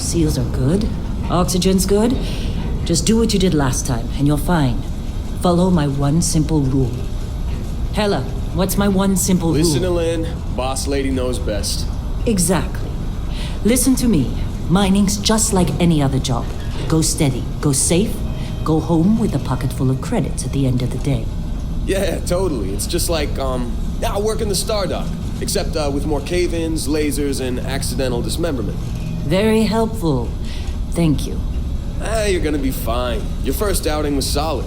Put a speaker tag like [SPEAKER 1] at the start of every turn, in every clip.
[SPEAKER 1] Seals are good. Oxygen's good. Just do what you did last time, and you're fine. Follow my one simple rule. Hella, what's my one simple rule?
[SPEAKER 2] Listen to Lynn. Boss lady knows best.
[SPEAKER 1] Exactly. Listen to me. Mining's just like any other job. Go steady, go safe, go home with a pocket full of credits at the end of the day.
[SPEAKER 2] Yeah, totally. It's just like, working the Stardock. Except with more cave-ins, lasers, and accidental dismemberment.
[SPEAKER 1] Very helpful. Thank you.
[SPEAKER 2] You're gonna be fine. Your first outing was solid.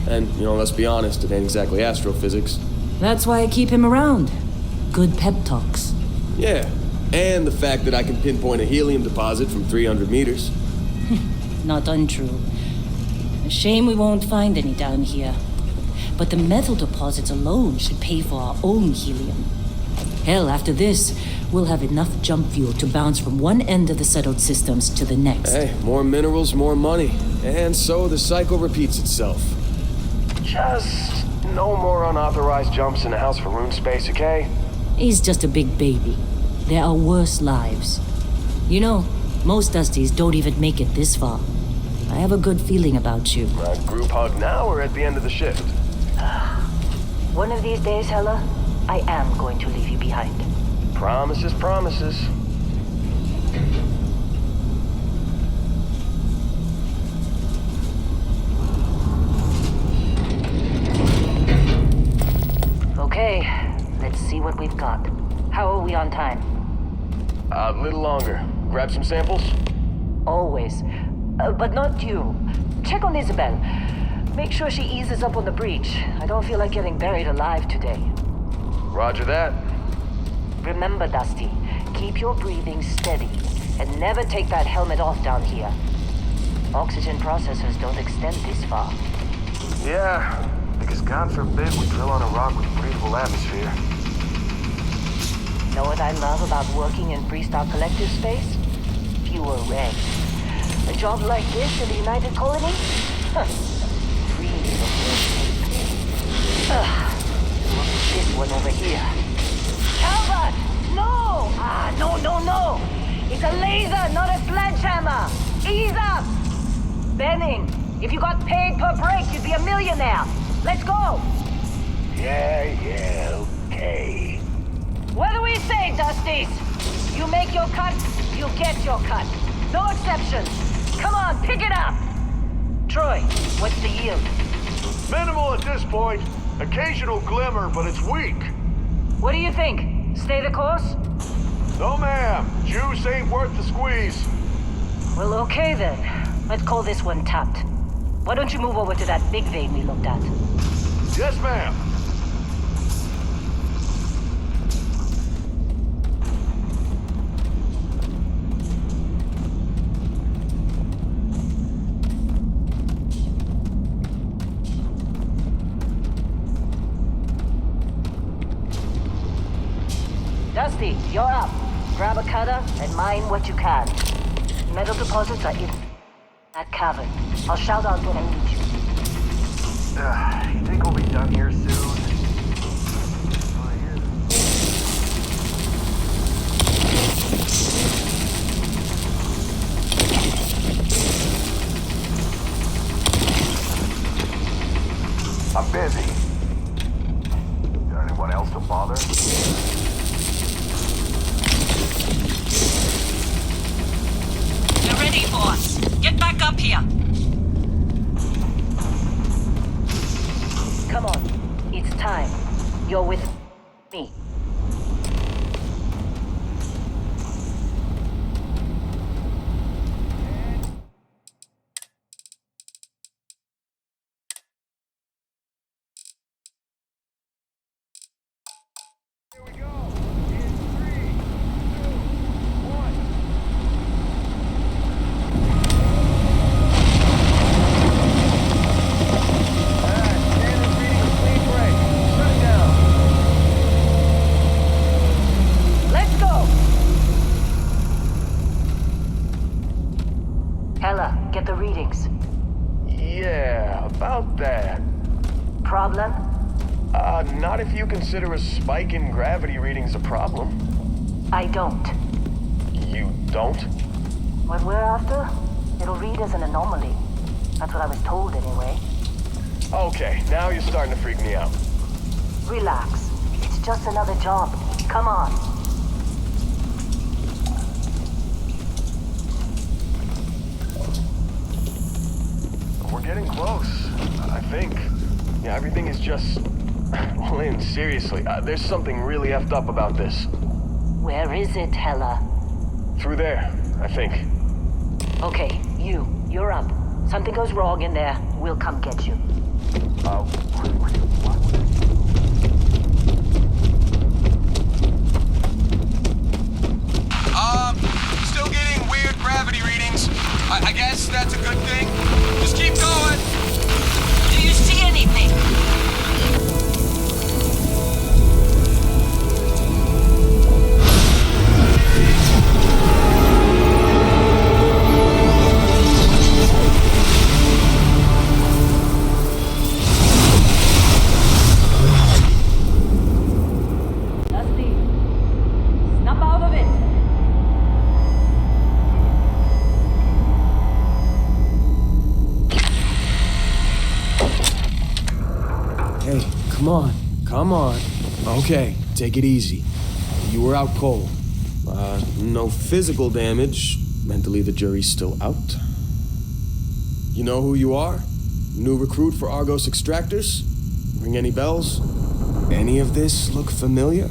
[SPEAKER 2] And, let's be honest, it ain't exactly astrophysics.
[SPEAKER 1] That's why I keep him around. Good pep talks.
[SPEAKER 2] Yeah, and the fact that I can pinpoint a helium deposit from 300 meters.
[SPEAKER 1] Not untrue. A shame we won't find any down here. But the metal deposits alone should pay for our own helium. Hell, after this, we'll have enough jump fuel to bounce from one end of the settled systems to the next.
[SPEAKER 2] Hey, more minerals, more money. And so the cycle repeats itself. Just no more unauthorized jumps in the house for rune space, okay?
[SPEAKER 1] He's just a big baby. There are worse lives. Most Dusties don't even make it this far. I have a good feeling about you.
[SPEAKER 2] Group hug now or at the end of the shift?
[SPEAKER 1] One of these days, Hella, I am going to leave you behind.
[SPEAKER 2] Promises, promises.
[SPEAKER 1] Okay, let's see what we've got. How are we on time?
[SPEAKER 2] A little longer. Grab some samples?
[SPEAKER 1] Always. But not you. Check on Isabel. Make sure she eases up on the breach. I don't feel like getting buried alive today.
[SPEAKER 2] Roger that.
[SPEAKER 1] Remember, Dusty, keep your breathing steady and never take that helmet off down here. Oxygen processors don't extend this far.
[SPEAKER 3] Yeah, because God forbid we drill on a rock with a breathable atmosphere.
[SPEAKER 1] Know what I love about working in Freestar Collective space? Fewer regs. A job like this in the United Colony? Huh. Freeze of red tape. Look at this one over here. Calvert! No! No! It's a laser, not a sledgehammer! Ease up! Benning, if you got paid per break, you'd be a millionaire. Let's go!
[SPEAKER 3] Yeah, okay.
[SPEAKER 1] What do we say, Dusties? You make your cut, you get your cut. No exceptions. Come on, pick it up! Troy, what's the yield?
[SPEAKER 3] Minimal at this point. Occasional glimmer, but it's weak.
[SPEAKER 1] What do you think? Stay the course?
[SPEAKER 3] No, ma'am. Juice ain't worth the squeeze.
[SPEAKER 1] Well, okay then. Let's call this one tapped. Why don't you move over to that big vein we looked at?
[SPEAKER 3] Yes, ma'am.
[SPEAKER 1] Dusty, you're up. Grab a cutter and mine what you can. Metal deposits are in that cavern. I'll shout out when I need you.
[SPEAKER 3] You think we'll be done here soon? I'm busy. Is there anyone else to bother?
[SPEAKER 1] You're ready, boss. Get back up here. Come on. It's time. You're with me. Get the readings.
[SPEAKER 2] Yeah, about that.
[SPEAKER 1] Problem?
[SPEAKER 2] Not if you consider a spike in gravity readings a problem.
[SPEAKER 1] I don't.
[SPEAKER 2] You don't?
[SPEAKER 1] What we're after, it'll read as an anomaly. That's what I was told anyway.
[SPEAKER 2] Okay, now you're starting to freak me out.
[SPEAKER 1] Relax. It's just another job. Come on.
[SPEAKER 2] We're getting close, I think. Yeah, everything is just... Lynn, seriously, there's something really effed up about this.
[SPEAKER 1] Where is it, Hella?
[SPEAKER 2] Through there, I think.
[SPEAKER 1] Okay, you're up. Something goes wrong in there, we'll come get you.
[SPEAKER 4] Still getting weird gravity readings. I guess that's a good thing. Just keep going.
[SPEAKER 1] Do you see anything? Dusty, snap out of it.
[SPEAKER 2] Hey, come on. Come on. Okay, take it easy. You were out cold. No physical damage. Mentally, the jury's still out. You know who you are? New recruit for Argos Extractors? Ring any bells? Any of this look familiar?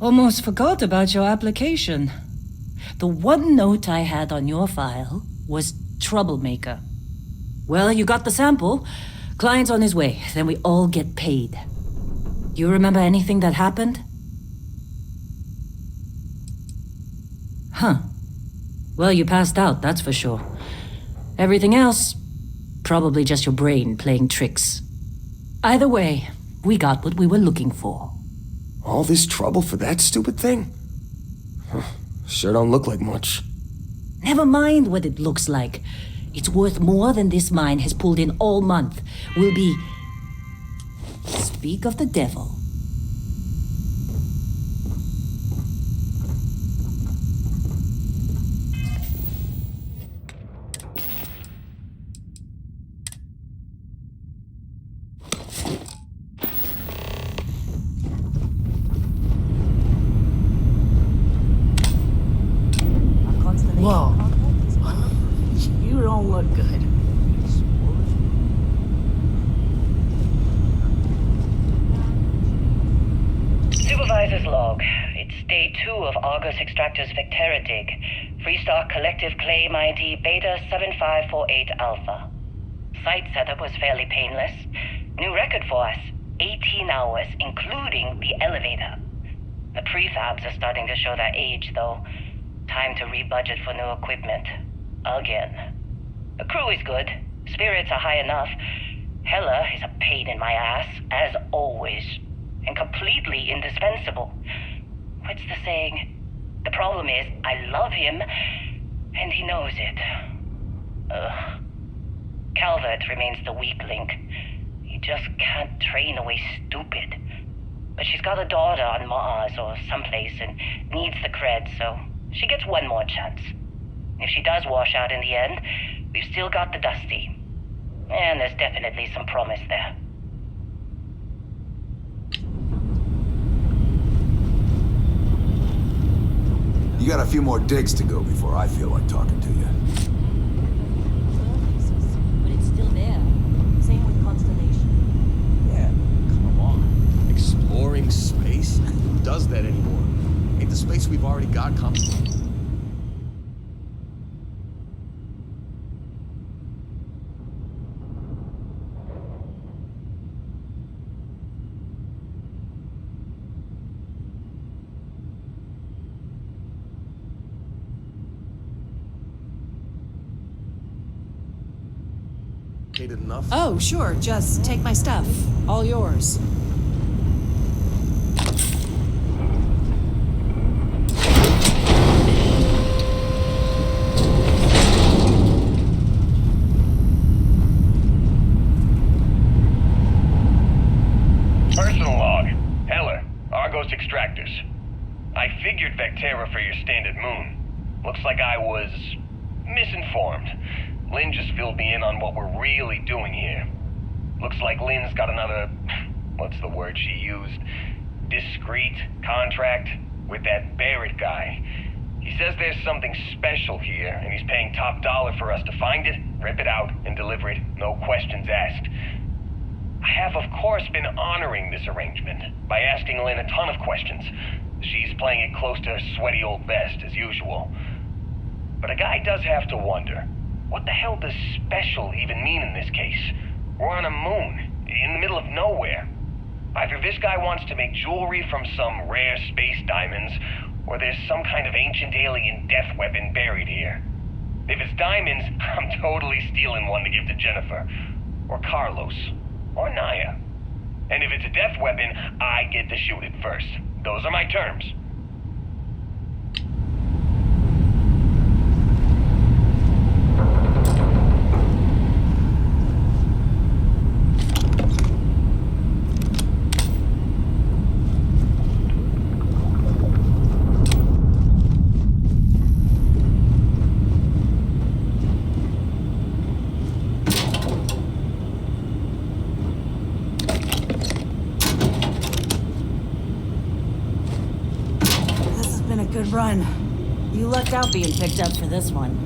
[SPEAKER 5] Almost forgot about your application. The one note I had on your file was troublemaker. Well, you got the sample. Client's on his way, then we all get paid. You remember anything that happened? Huh. Well, you passed out, that's for sure. Everything else, probably just your brain playing tricks. Either way, we got what we were looking for.
[SPEAKER 2] All this trouble for that stupid thing? Huh. Sure don't look like much.
[SPEAKER 5] Never mind what it looks like. It's worth more than this mine has pulled in all month. Will be... Speak of the devil.
[SPEAKER 6] Whoa. You don't look good.
[SPEAKER 1] Supervisor's log. It's day 2 of Argus Extractor's Vectera dig. Freestar Collective Claim ID Beta 7548 Alpha. Site setup was fairly painless. New record for us. 18 hours, including the elevator. The prefabs are starting to show their age, though. Time to rebudget for new equipment. Again. The crew is good. Spirits are high enough. Hella is a pain in my ass, as always. And completely indispensable. What's the saying? The problem is, I love him, and he knows it. Calvert remains the weak link. He just can't train away stupid. But she's got a daughter on Mars or someplace and needs the cred, so she gets one more chance. If she does wash out in the end, we've still got the Dusty. And there's definitely some promise there.
[SPEAKER 3] You got a few more digs to go before I feel like talking to you.
[SPEAKER 5] But it's still there. Same with Constellation.
[SPEAKER 2] Yeah, come on. Exploring space? Who does that anymore? Ain't the space we've already got enough?
[SPEAKER 6] Oh, sure. Just take my stuff. All yours.
[SPEAKER 7] Personal log. Heller, Argos Extractors. I figured Vectera for your standard moon. Looks like I was misinformed. Lynn just filled me in on what we're really doing here. Looks like Lynn's got another, what's the word she used? Discreet contract with that Barrett guy. He says there's something special here, and he's paying top dollar for us to find it, rip it out, and deliver it, no questions asked. I have, of course, been honoring this arrangement by asking Lynn a ton of questions. She's playing it close to her sweaty old vest, as usual. But a guy does have to wonder, what the hell does special even mean in this case? We're on a moon, in the middle of nowhere. Either this guy wants to make jewelry from some rare space diamonds, or there's some kind of ancient alien death weapon buried here. If it's diamonds, I'm totally stealing one to give to Jennifer, or Carlos, or Naya. And if it's a death weapon, I get to shoot it first. Those are my terms.
[SPEAKER 6] Good run. You lucked out being picked up for this one.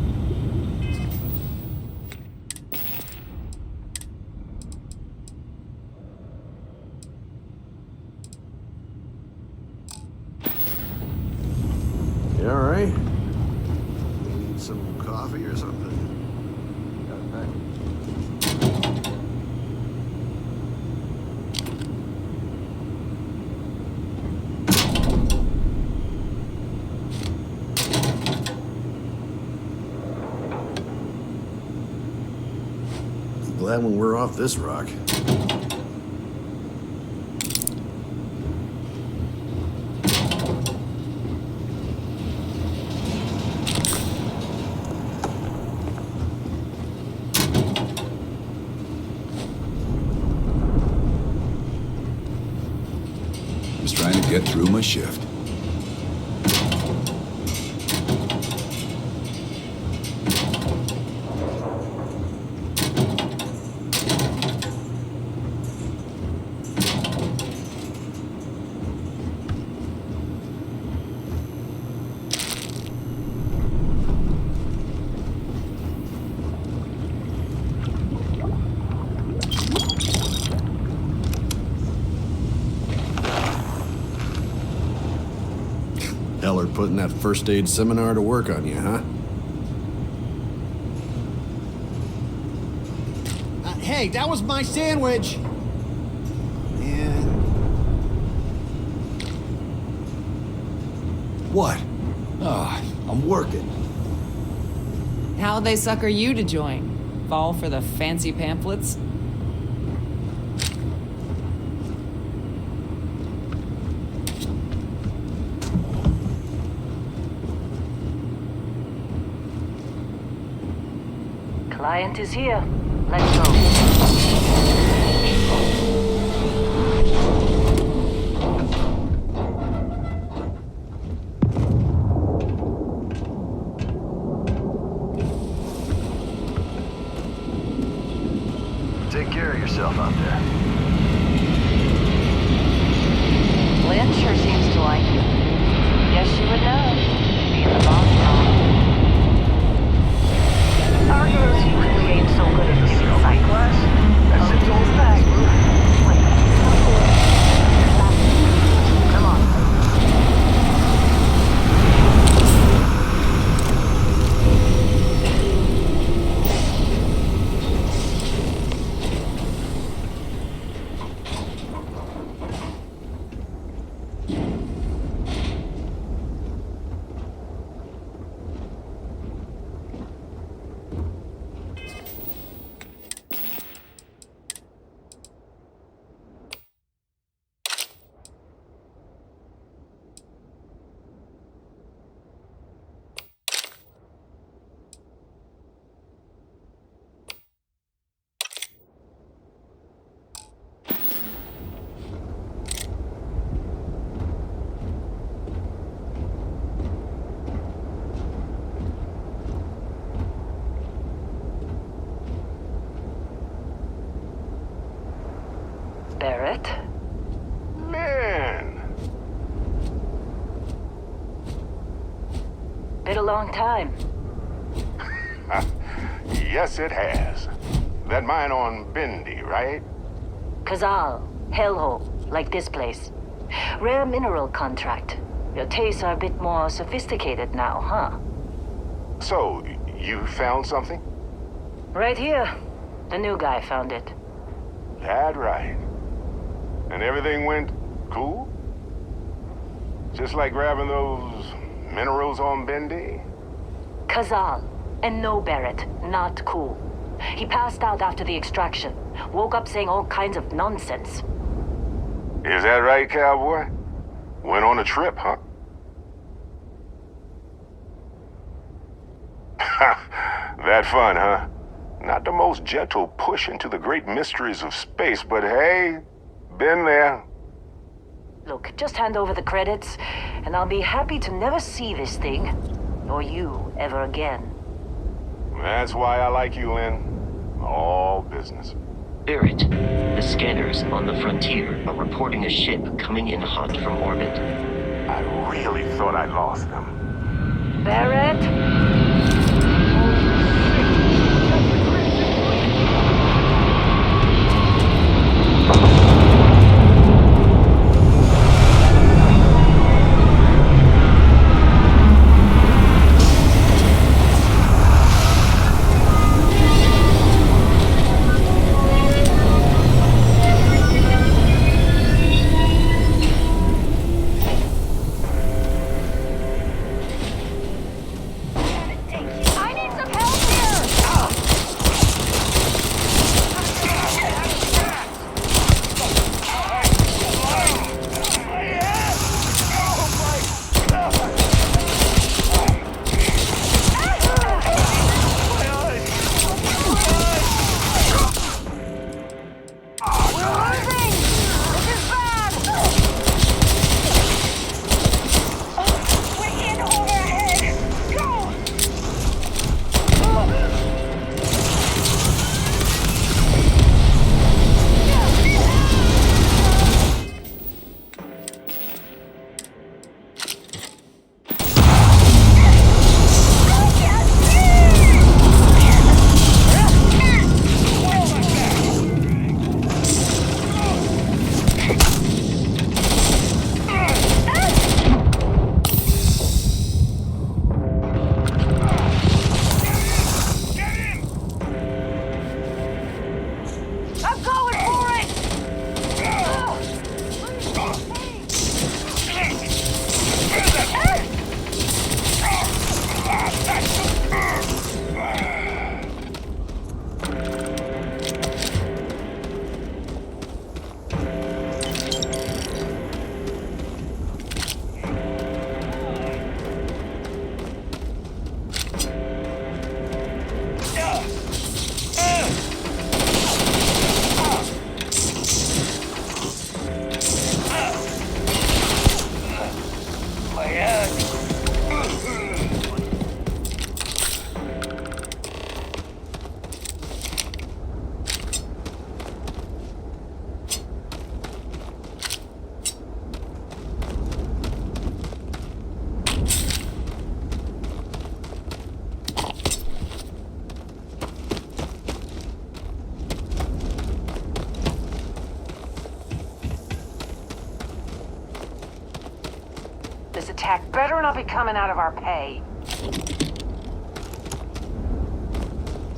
[SPEAKER 8] or something. Glad when we're off this rock.
[SPEAKER 9] Just trying to get through my shift.
[SPEAKER 8] Heller putting that first aid seminar to work on you, huh?
[SPEAKER 10] Hey, that was my sandwich!
[SPEAKER 8] Man. What? Ah, I'm working.
[SPEAKER 11] How'd they sucker you to join? Fall for the fancy pamphlets?
[SPEAKER 1] Client is here. Let's go.
[SPEAKER 3] Take care of yourself out there.
[SPEAKER 1] Lynn sure seems to like you. Guess she would know. Being the boss now. Our girls usually ain't so good at giving side quests.
[SPEAKER 3] That's it.
[SPEAKER 1] Goes back. Wait, come on. Barrett?
[SPEAKER 3] Man.
[SPEAKER 1] Been a long time.
[SPEAKER 3] Yes, it has. That mine on Bendy, right?
[SPEAKER 1] Kazal, hellhole, like this place. Rare mineral contract. Your tastes are a bit more sophisticated now, huh?
[SPEAKER 3] So, you found something?
[SPEAKER 1] Right here. The new guy found it.
[SPEAKER 3] That right. And everything went cool? Just like grabbing those minerals on Bendy?
[SPEAKER 1] Kazal. And no, Barrett. Not cool. He passed out after the extraction. Woke up saying all kinds of nonsense.
[SPEAKER 3] Is that right, cowboy? Went on a trip, huh? That fun, huh? Not the most gentle push into the great mysteries of space, but hey, been there.
[SPEAKER 1] Look, just hand over the credits, and I'll be happy to never see this thing, or you, ever again.
[SPEAKER 3] That's why I like you, Lynn. All business.
[SPEAKER 12] Barrett, the scanners on the frontier are reporting a ship coming in hot from orbit.
[SPEAKER 3] I really thought I lost them.
[SPEAKER 1] Barrett? tech better not be coming out of our pay.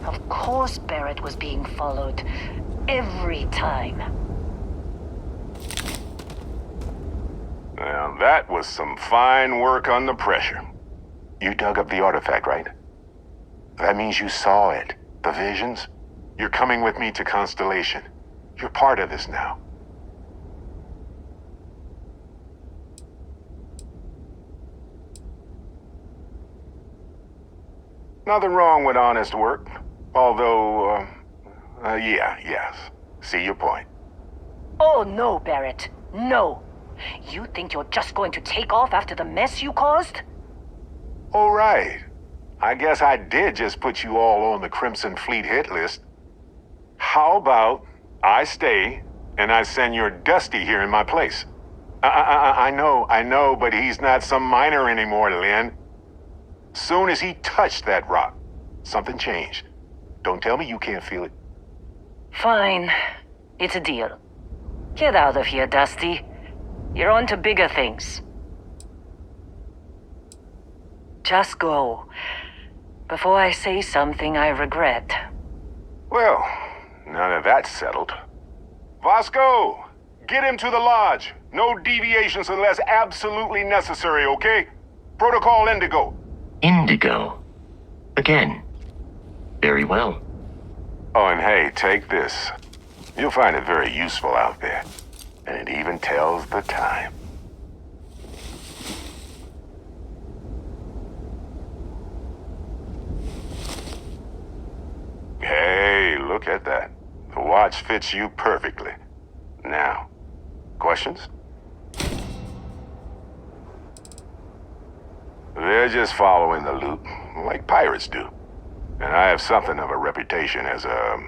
[SPEAKER 1] Of course Barrett was being followed. Every time.
[SPEAKER 3] Well, that was some fine work under pressure. You dug up the artifact, right? That means you saw it. The visions? You're coming with me to Constellation. You're part of this now. Nothing wrong with honest work. Although, yes. See your point.
[SPEAKER 1] Oh no, Barrett. No. You think you're just going to take off after the mess you caused?
[SPEAKER 3] All right. I guess I did just put you all on the Crimson Fleet hit list. How about I stay and I send your Dusty here in my place? I know, but he's not some miner anymore, Lynn. Soon as he touched that rock, something changed. Don't tell me you can't feel it.
[SPEAKER 1] Fine. It's a deal. Get out of here, Dusty. You're on to bigger things. Just go. Before I say something I regret.
[SPEAKER 3] Well, now that that's settled. Vasco, get him to the lodge. No deviations unless absolutely necessary, okay? Protocol Indigo.
[SPEAKER 12] Indigo. Again. Very well.
[SPEAKER 3] Oh, and hey, take this. You'll find it very useful out there. And it even tells the time. Hey, look at that. The watch fits you perfectly. Now, questions? They're just following the loot, like pirates do. And I have something of a reputation as a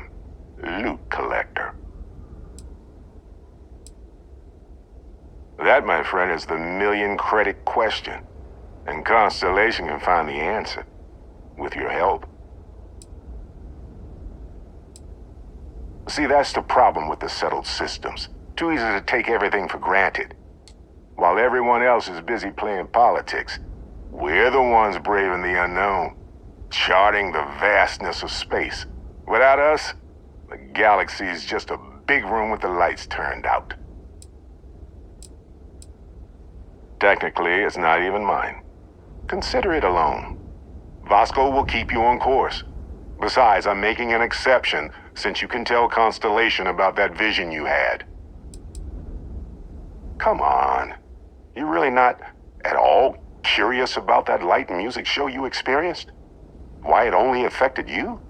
[SPEAKER 3] loot collector. That, my friend, is the million-credit question. And Constellation can find the answer. With your help. See, that's the problem with the settled systems. Too easy to take everything for granted. While everyone else is busy playing politics, we're the ones braving the unknown, charting the vastness of space. Without us, the galaxy is just a big room with the lights turned out. Technically, it's not even mine. Consider it alone. Vasco will keep you on course. Besides, I'm making an exception since you can tell Constellation about that vision you had. Come on. You're really not at all curious about that light and music show you experienced? Why it only affected you?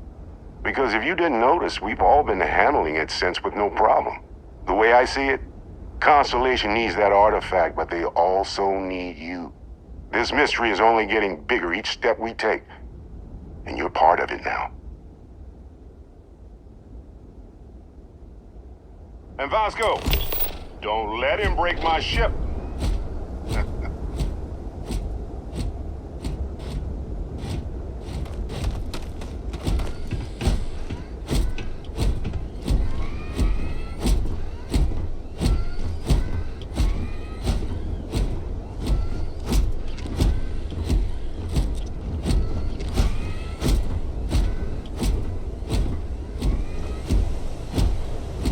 [SPEAKER 3] Because if you didn't notice, we've all been handling it since with no problem. The way I see it, Constellation needs that artifact, but they also need you. This mystery is only getting bigger each step we take, and you're part of it now. And Vasco, don't let him break my ship.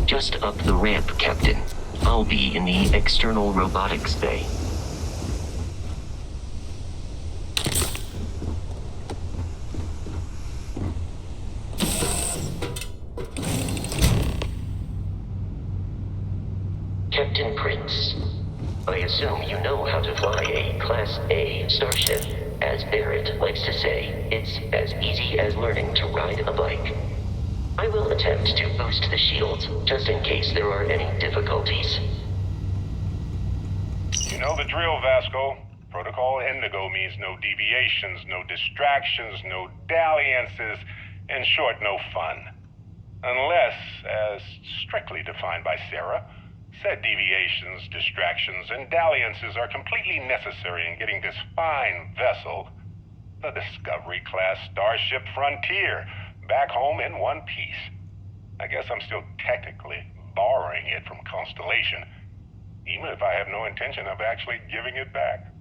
[SPEAKER 12] Just up the ramp, Captain. I'll be in the external robotics bay. Captain Prince, I assume you know how to fly a Class A starship. As Barrett likes to say, it's as easy as learning to ride a bike. I will attempt to boost the shields, just in case there are any difficulties.
[SPEAKER 3] You know the drill, Vasco. Protocol Indigo means no deviations, no distractions, no dalliances, in short, no fun. Unless, as strictly defined by Sarah, said deviations, distractions, and dalliances are completely necessary in getting this fine vessel, the Discovery-class Starship Frontier, back home in one piece. I guess I'm still technically borrowing it from Constellation, even if I have no intention of actually giving it back.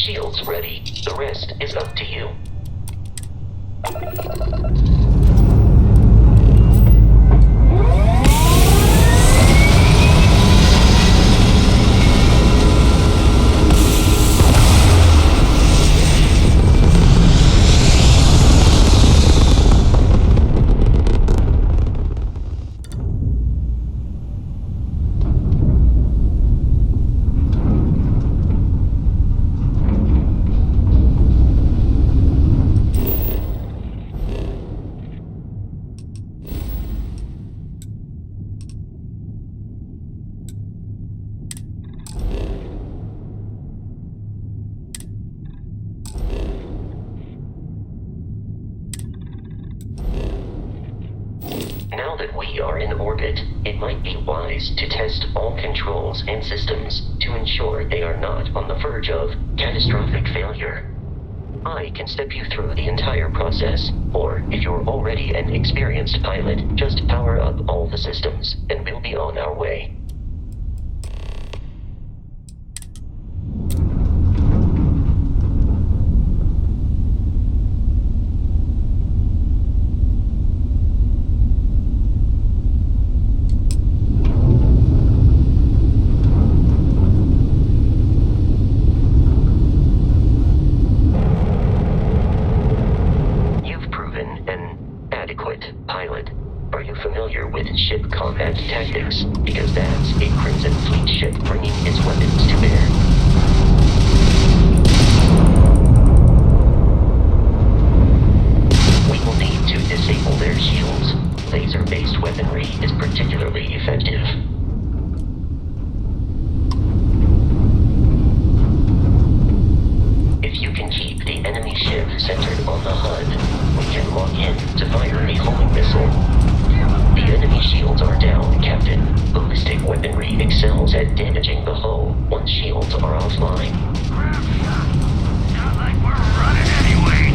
[SPEAKER 12] shields ready. The rest is up to you. Now that we are in orbit, it might be wise to test all controls and systems to ensure they are not on the verge of catastrophic failure. I can step you through the entire process, or if you're already an experienced pilot, just power up all the systems, and we'll be on our way. Pilot, are you familiar with ship combat tactics? Because that's a Crimson Fleet ship bringing its weapons to bear. We will need to disable their shields. Laser-based weaponry is particularly effective. If you can keep the enemy ship centered on the HUD, we can lock in to fire a homing missile. The enemy shields are down, Captain. Ballistic weaponry excels at damaging the hull once shields are offline.
[SPEAKER 13] Not like we're running anyway.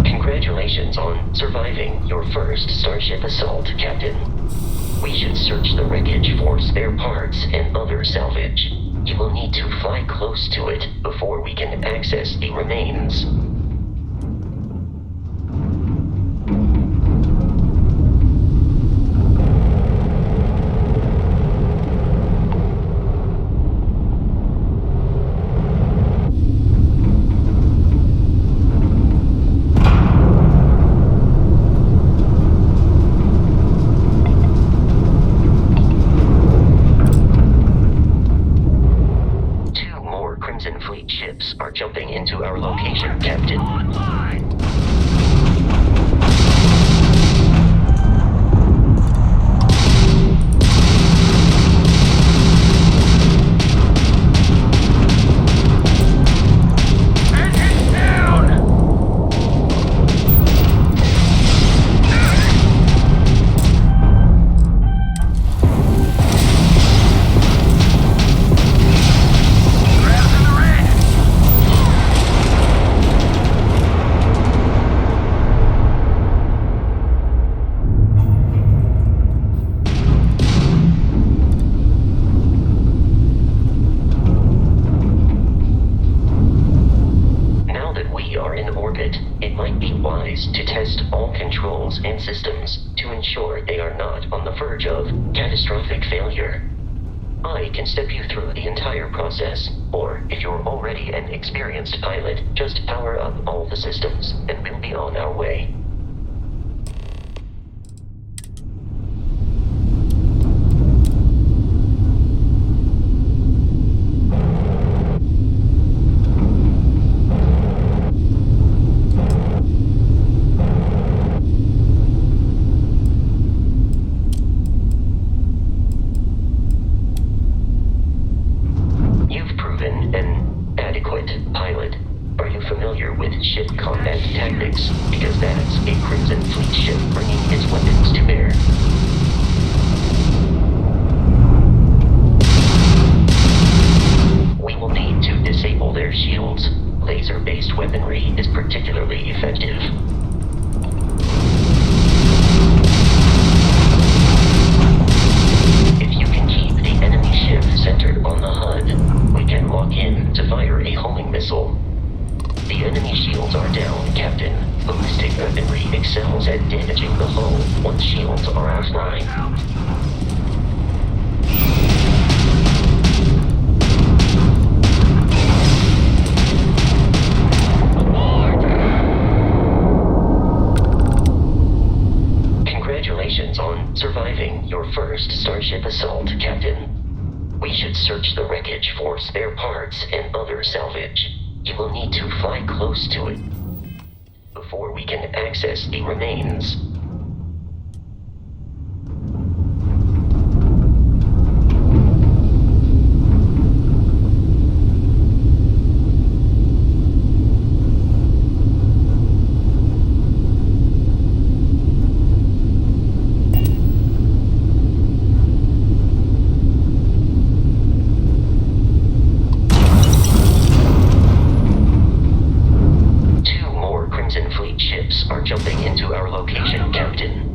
[SPEAKER 12] Congratulations on surviving your first Starship assault, Captain. We should search the wreckage for spare parts and other salvage. You will need to fly close to it before we can access the remains. Ships are jumping into our location, Captain. To test all controls and systems to ensure they are not on the verge of catastrophic failure. I can step you through the entire process, or if you're already an experienced pilot, just power up all the systems, and we'll be on our way. Pilot, are you familiar with ship combat tactics? Because that's a Crimson Fleet ship bringing its weapons to bear. We will need to disable their shields. Laser-based Ghost weaponry is particularly effective. If you can keep the enemy ship centered on the HUD, we can lock in to fire a homing missile. The enemy shields are down, Captain. Ballistic weaponry excels at damaging the hull once shields are offline. Congratulations on surviving your first Starship assault, Captain. We should search the wreckage for spare parts and other salvage. You will need to fly close to it before we can access the remains. Are jumping into our location, Captain.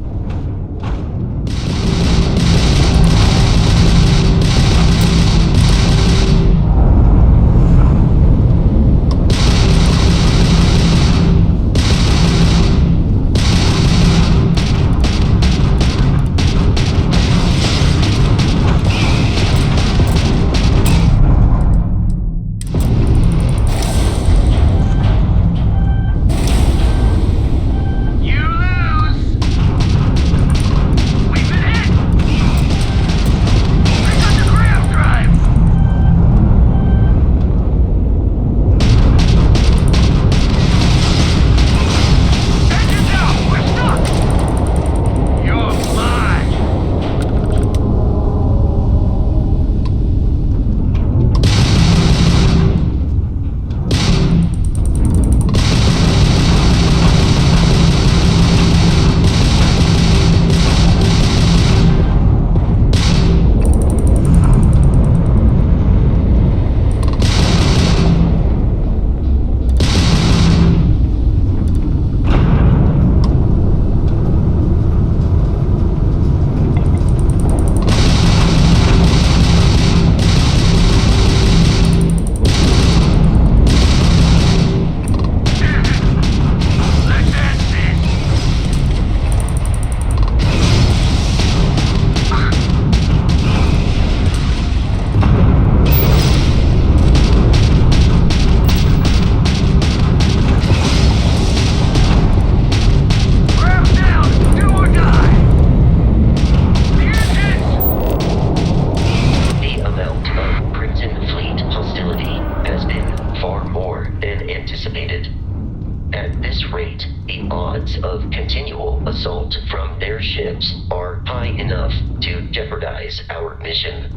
[SPEAKER 12] Ships are high enough to jeopardize our mission.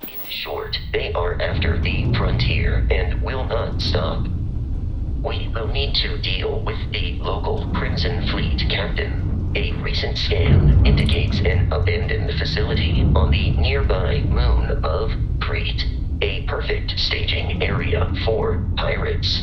[SPEAKER 12] In short, they are after the frontier and will not stop. We will need to deal with the local Crimson Fleet captain. A recent scan indicates an abandoned facility on the nearby moon of Crete, a perfect staging area for pirates.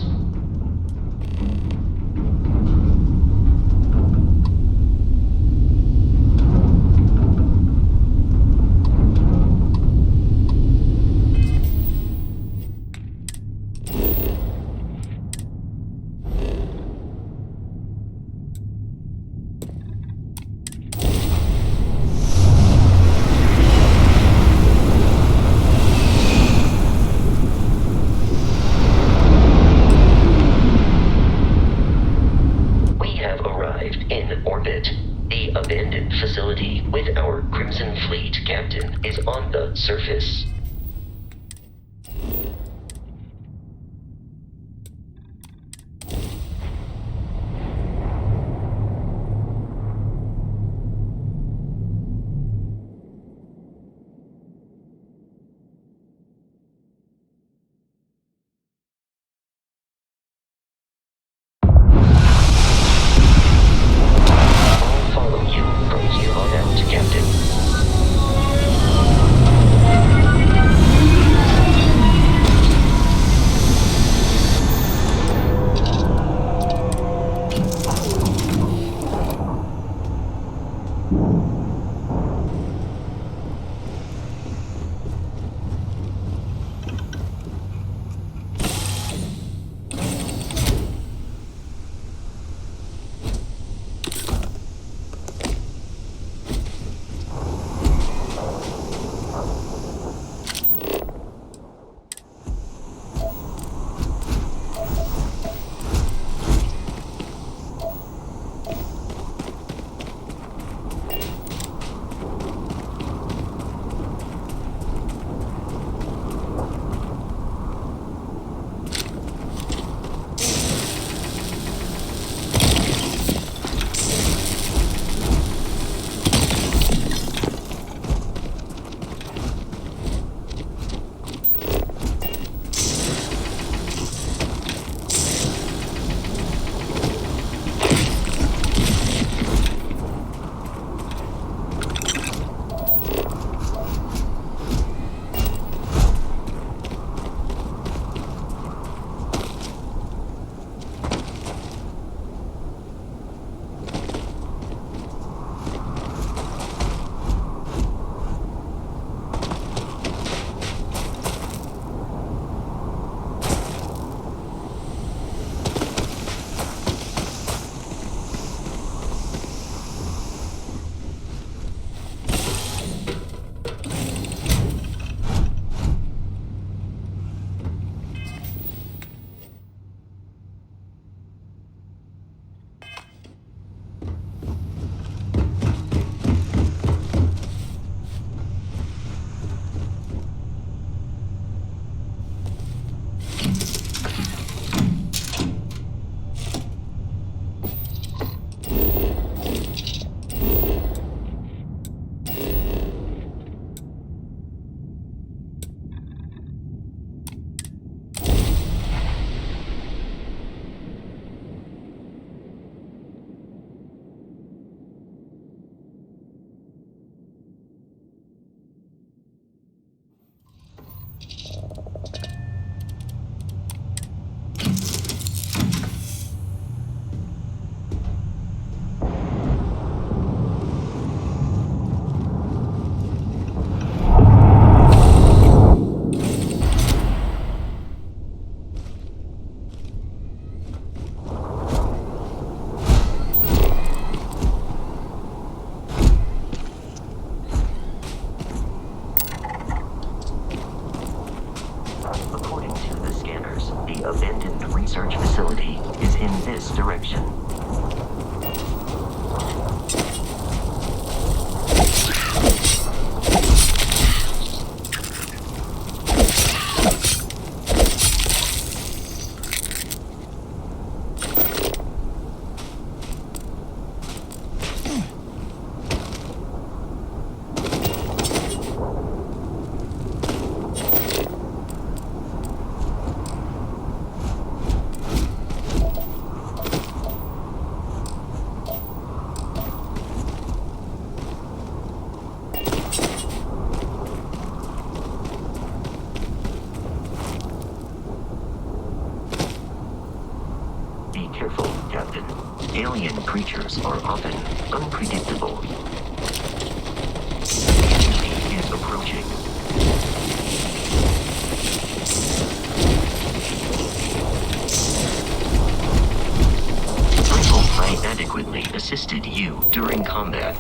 [SPEAKER 12] The abandoned facility with our Crimson Fleet captain is on the surface. Captain. this direction. Be careful, Captain. Alien creatures are often unpredictable. The enemy is approaching. I hope I adequately assisted you during combat.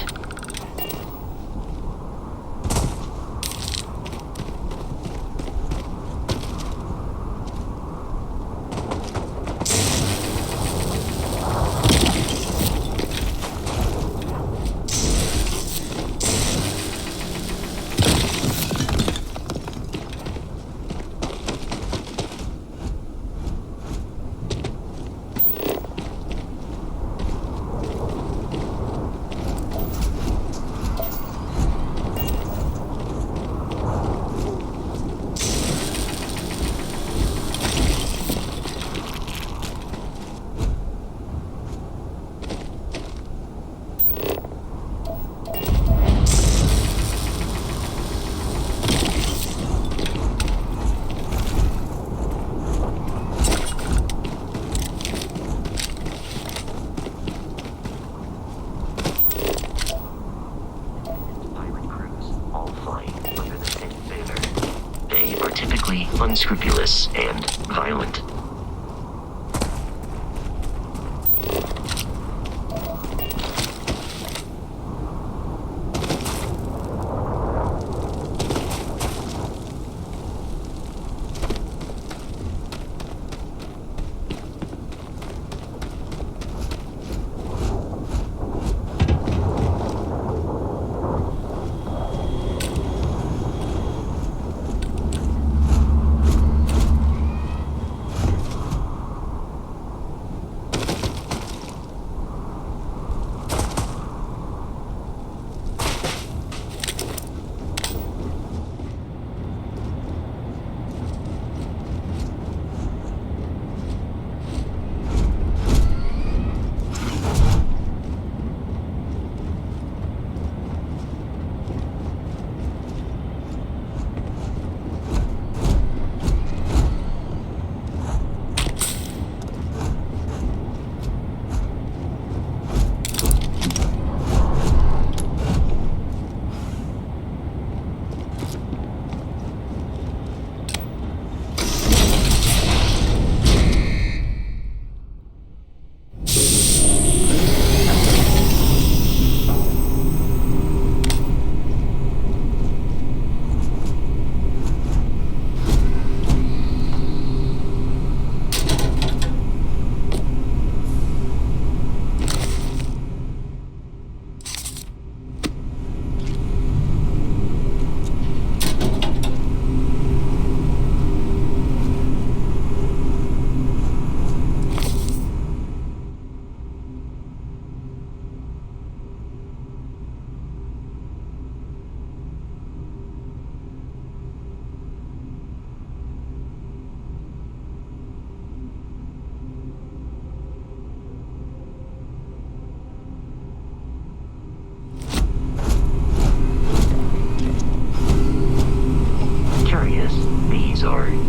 [SPEAKER 12] Typically unscrupulous and violent.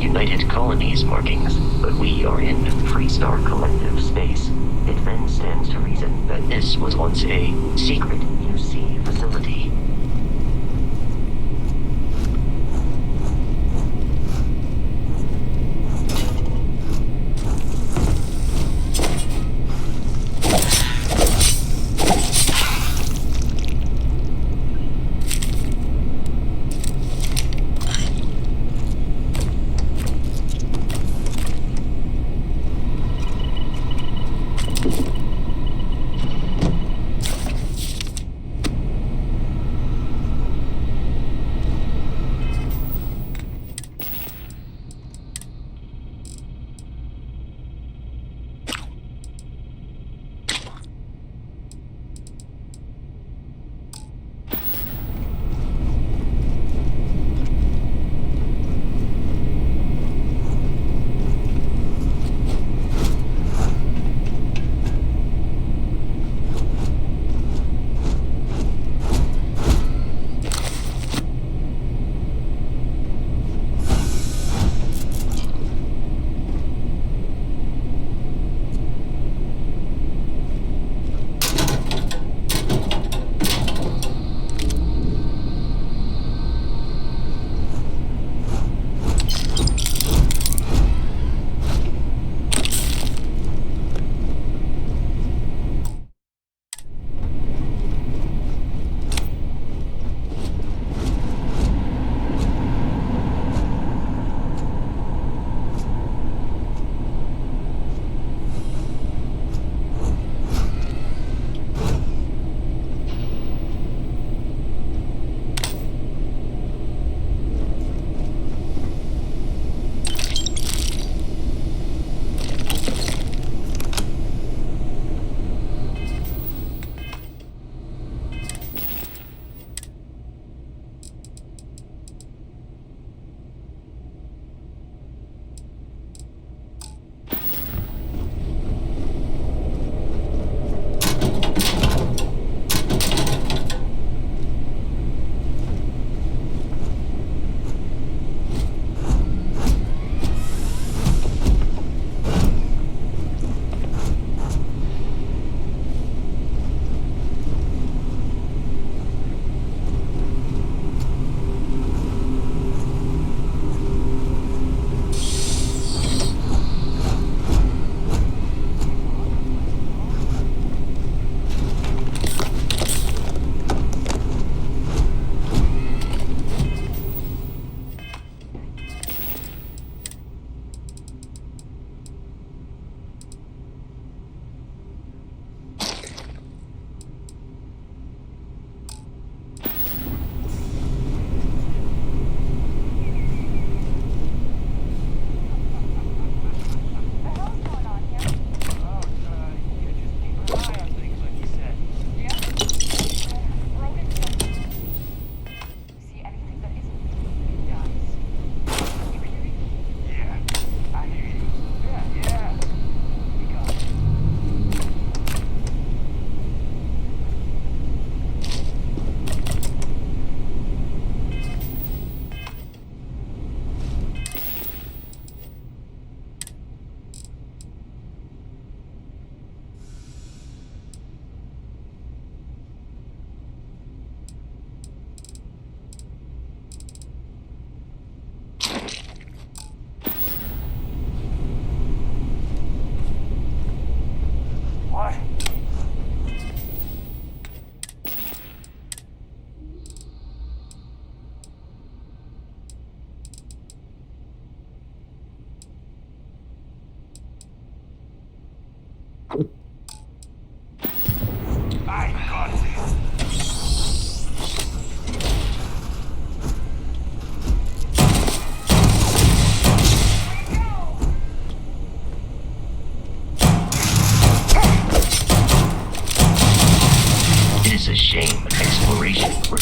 [SPEAKER 12] United Colonies markings, but we are in Freestar Collective space. It then stands to reason that this was once a secret UC facility.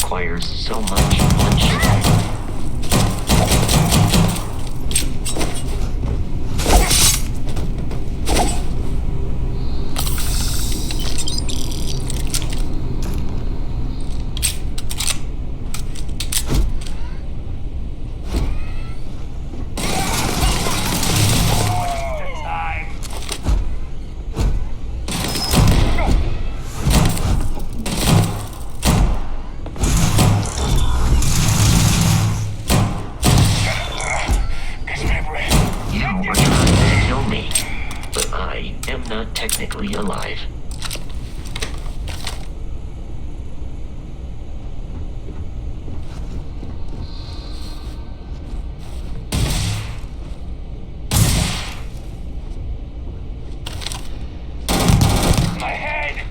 [SPEAKER 12] requires so much punch. Technically alive.
[SPEAKER 13] My head!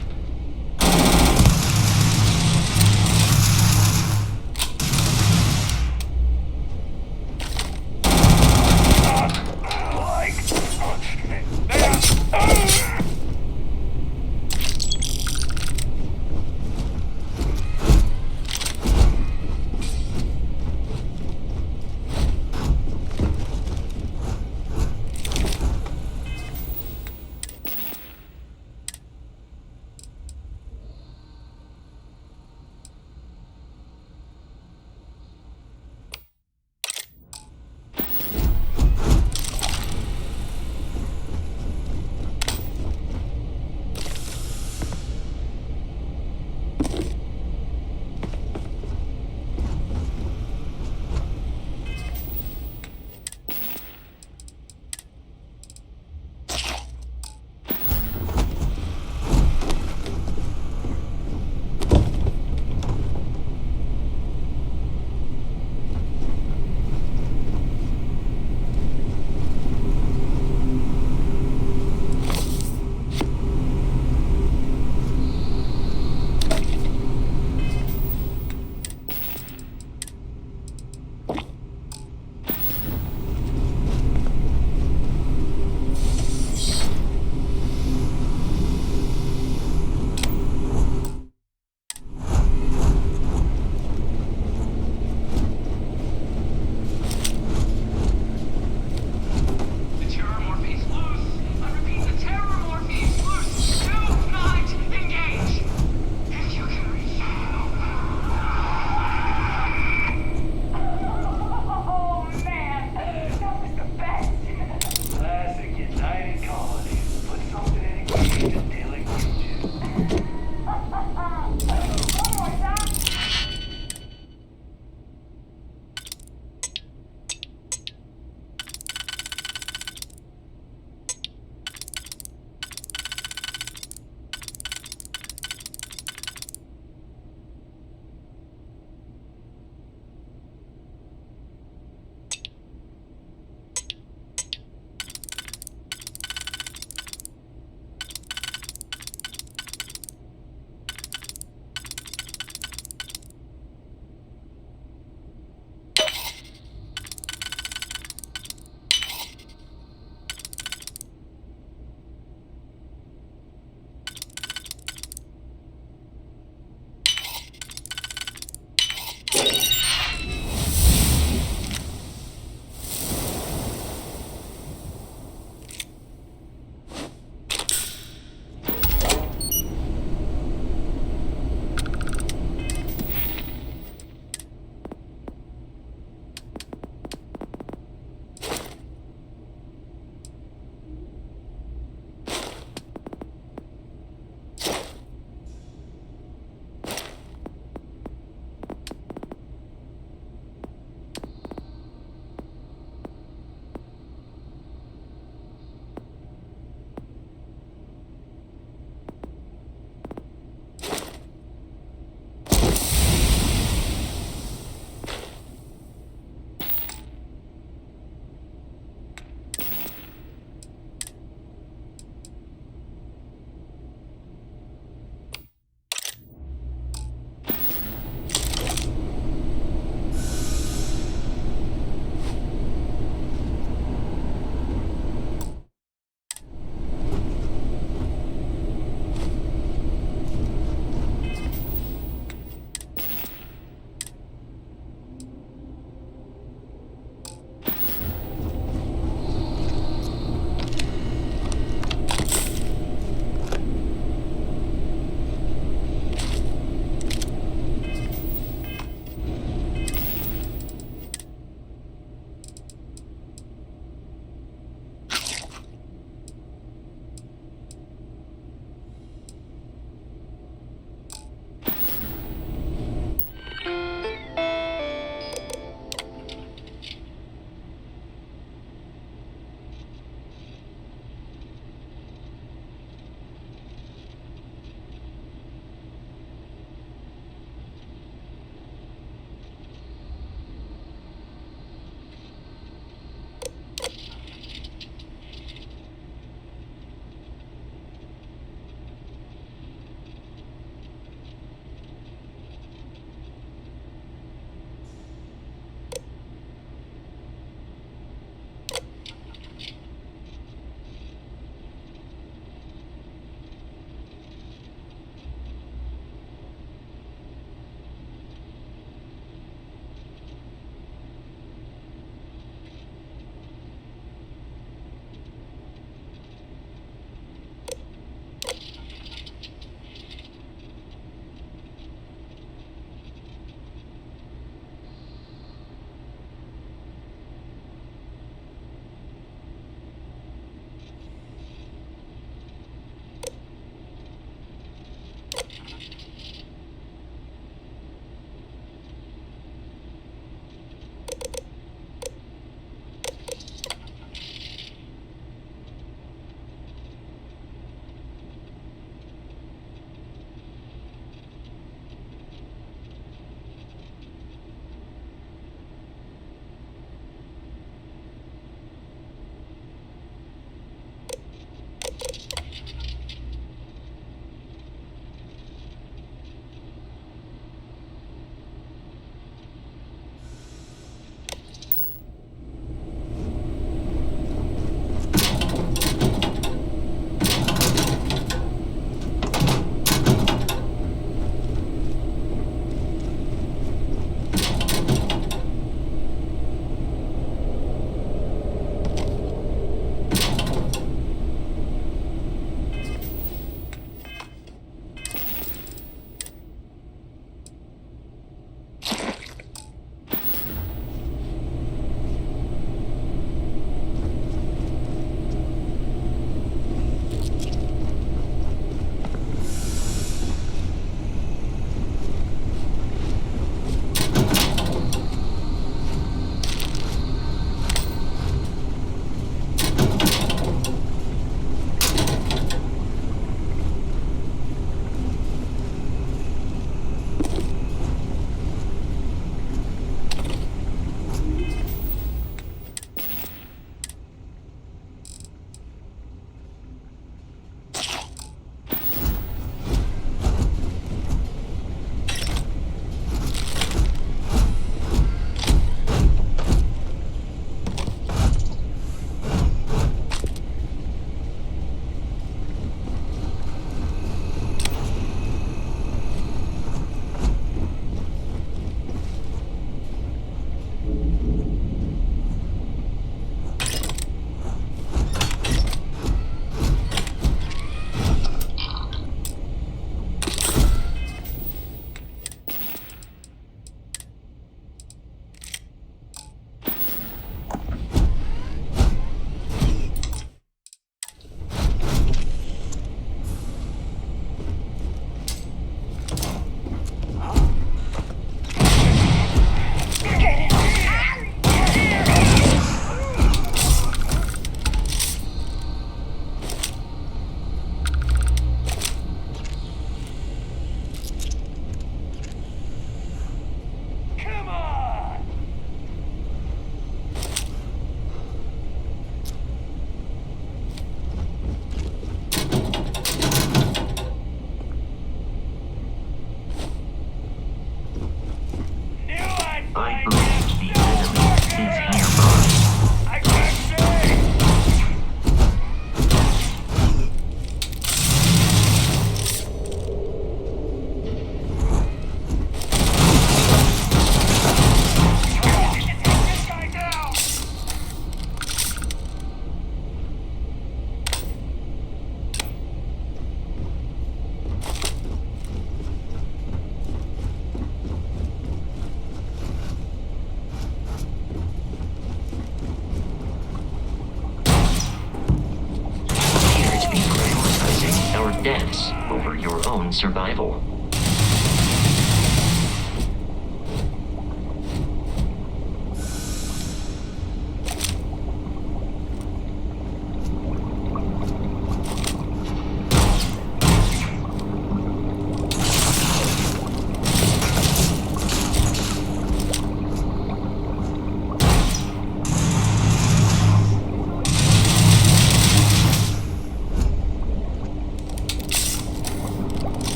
[SPEAKER 12] of deaths over your own survival.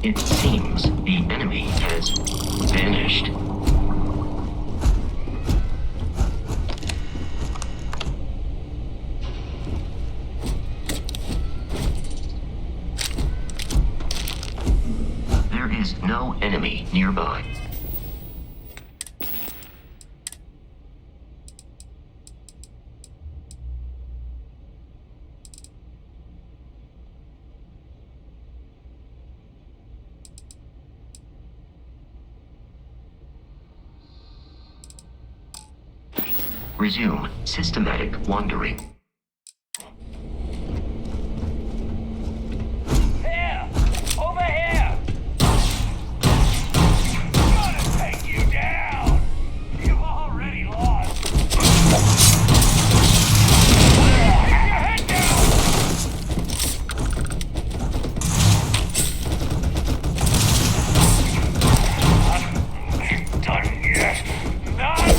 [SPEAKER 12] It seems the enemy has vanished. There is no enemy nearby. Resume systematic wandering.
[SPEAKER 13] Here! Over here! I'm gonna take you down! You've already lost! Keep your head down! I'm done yet! Not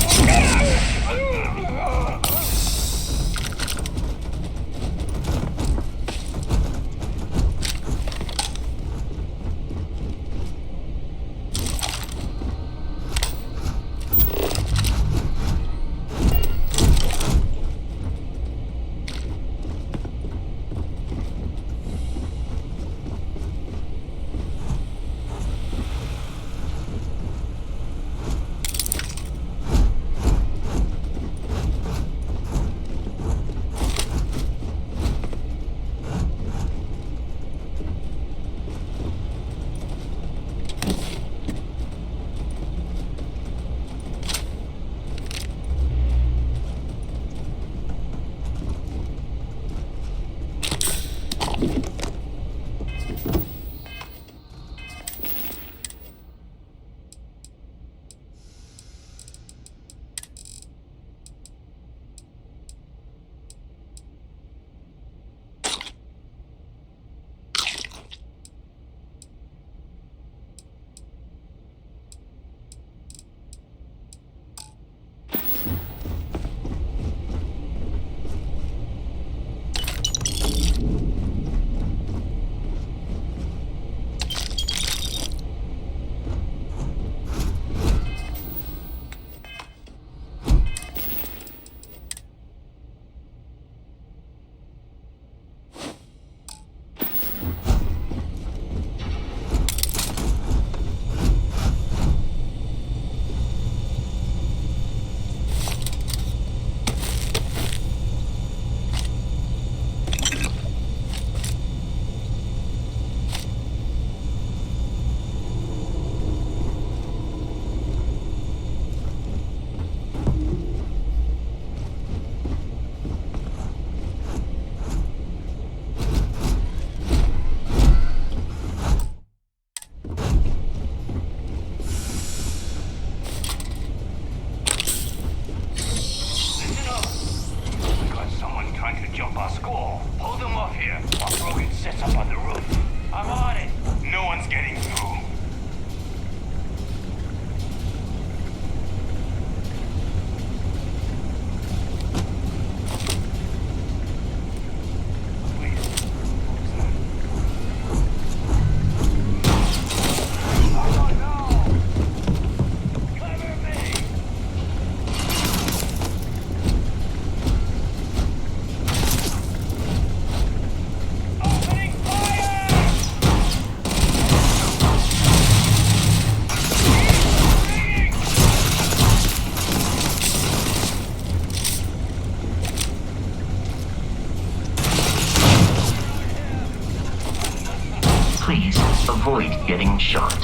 [SPEAKER 12] shot.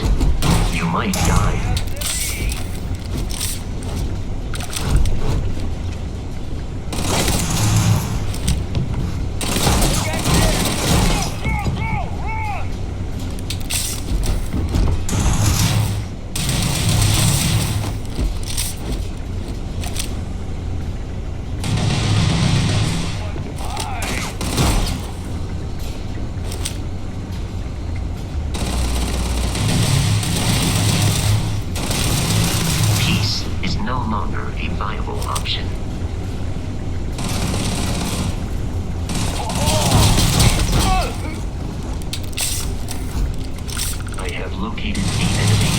[SPEAKER 12] You might die. No longer a viable option. I have located the enemy.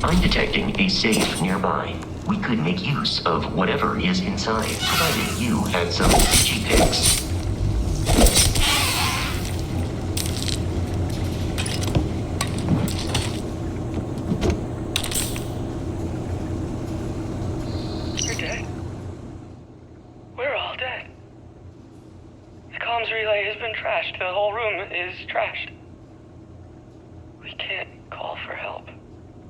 [SPEAKER 12] I'm detecting a safe nearby. We could make use of whatever is inside, provided you had some G picks.
[SPEAKER 14] You're dead. We're all dead. The comms relay has been trashed. The whole room is trashed. We can't call for help.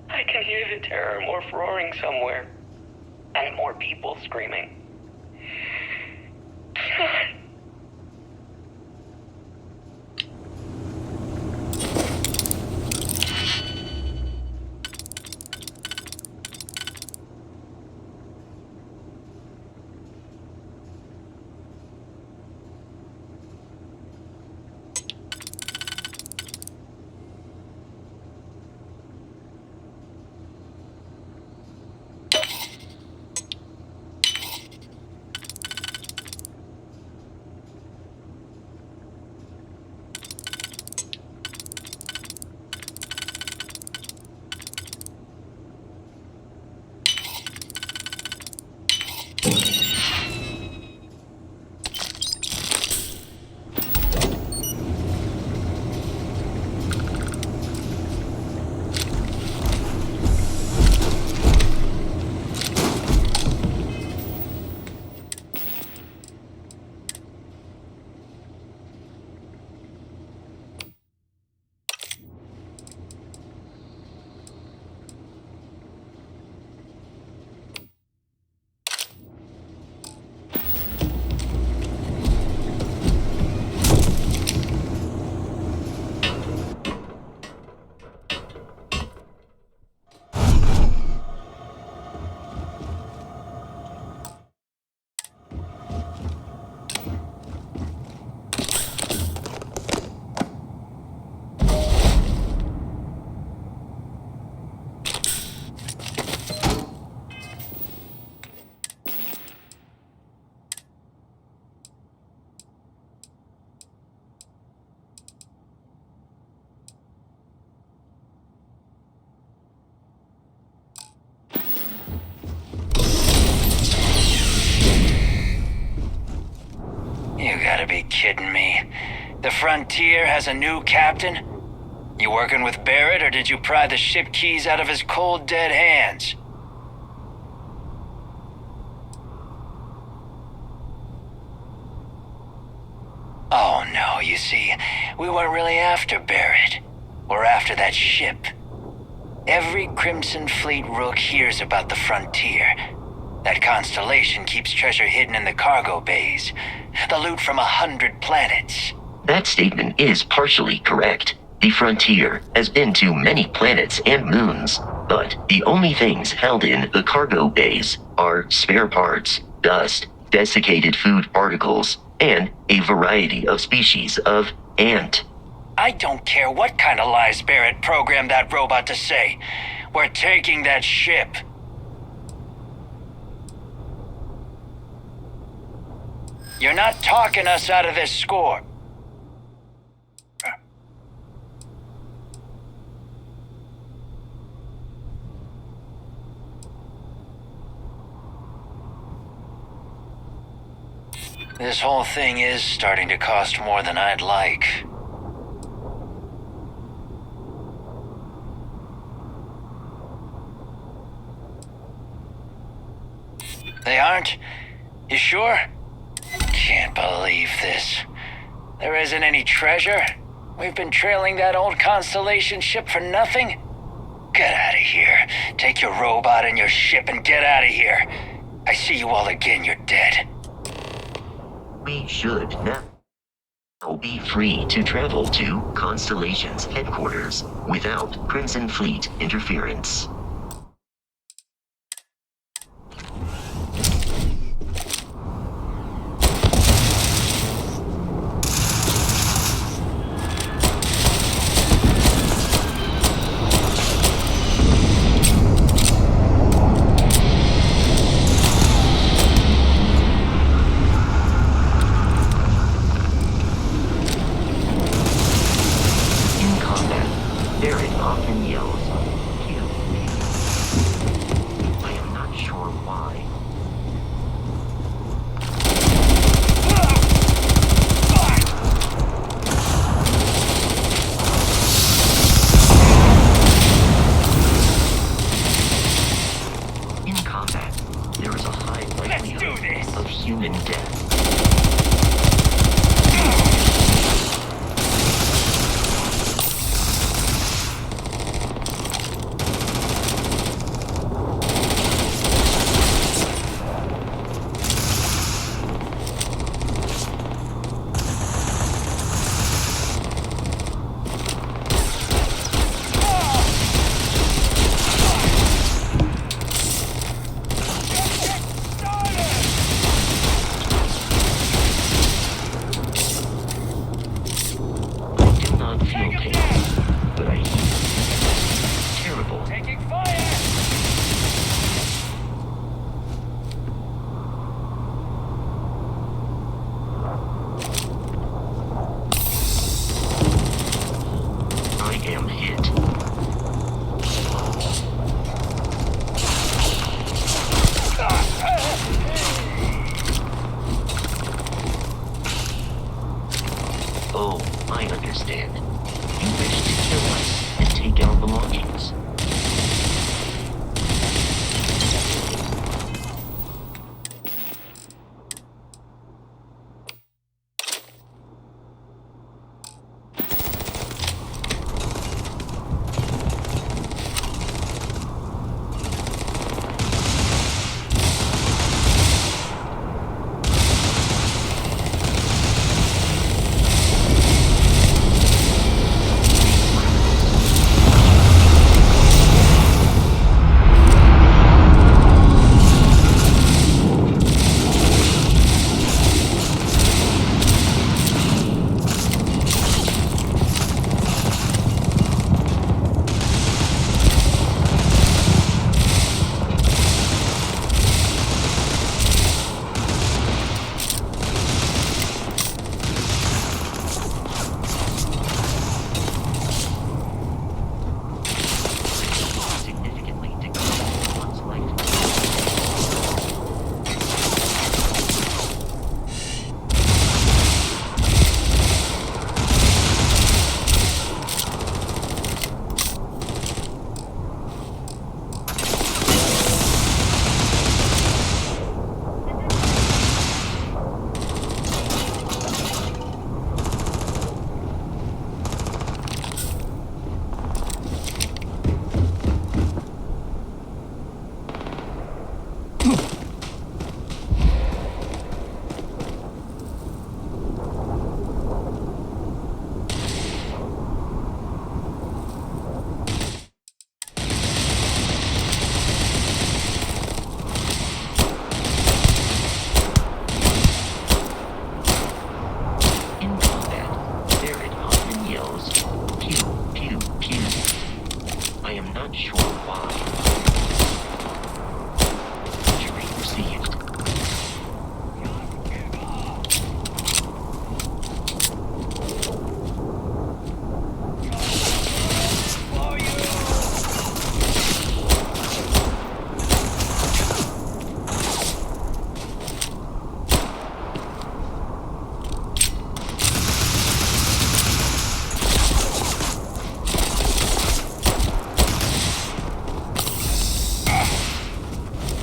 [SPEAKER 14] I can hear the terror morph roaring somewhere. And more people screaming. God.
[SPEAKER 15] You gotta be kidding me. The Frontier has a new captain? You working with Barrett, or did you pry the ship keys out of his cold, dead hands? Oh no, you see, we weren't really after Barrett. We're after that ship. Every Crimson Fleet rook hears about the Frontier. That constellation keeps treasure hidden in the cargo bays. The loot from 100 planets.
[SPEAKER 12] That statement is partially correct. The Frontier has been to many planets and moons, but the only things held in the cargo bays are spare parts, dust, desiccated food particles, and a variety of species of ant.
[SPEAKER 15] I don't care what kind of lies Barrett programmed that robot to say. We're taking that ship. You're not talking us out of this score. This whole thing is starting to cost more than I'd like. They aren't? You sure? Can't believe this. There isn't any treasure? We've been trailing that old Constellation ship for nothing? Get out of here. Take your robot and your ship and get out of here. I see you all again, you're dead.
[SPEAKER 12] We should now be free to travel to Constellation's headquarters without Crimson Fleet interference. Barrett often yells, "Kill me." not feel pain, but I hear terrible.
[SPEAKER 13] Taking fire!
[SPEAKER 12] I am hit. Oh, I understand. You wish to kill us and take our belongings.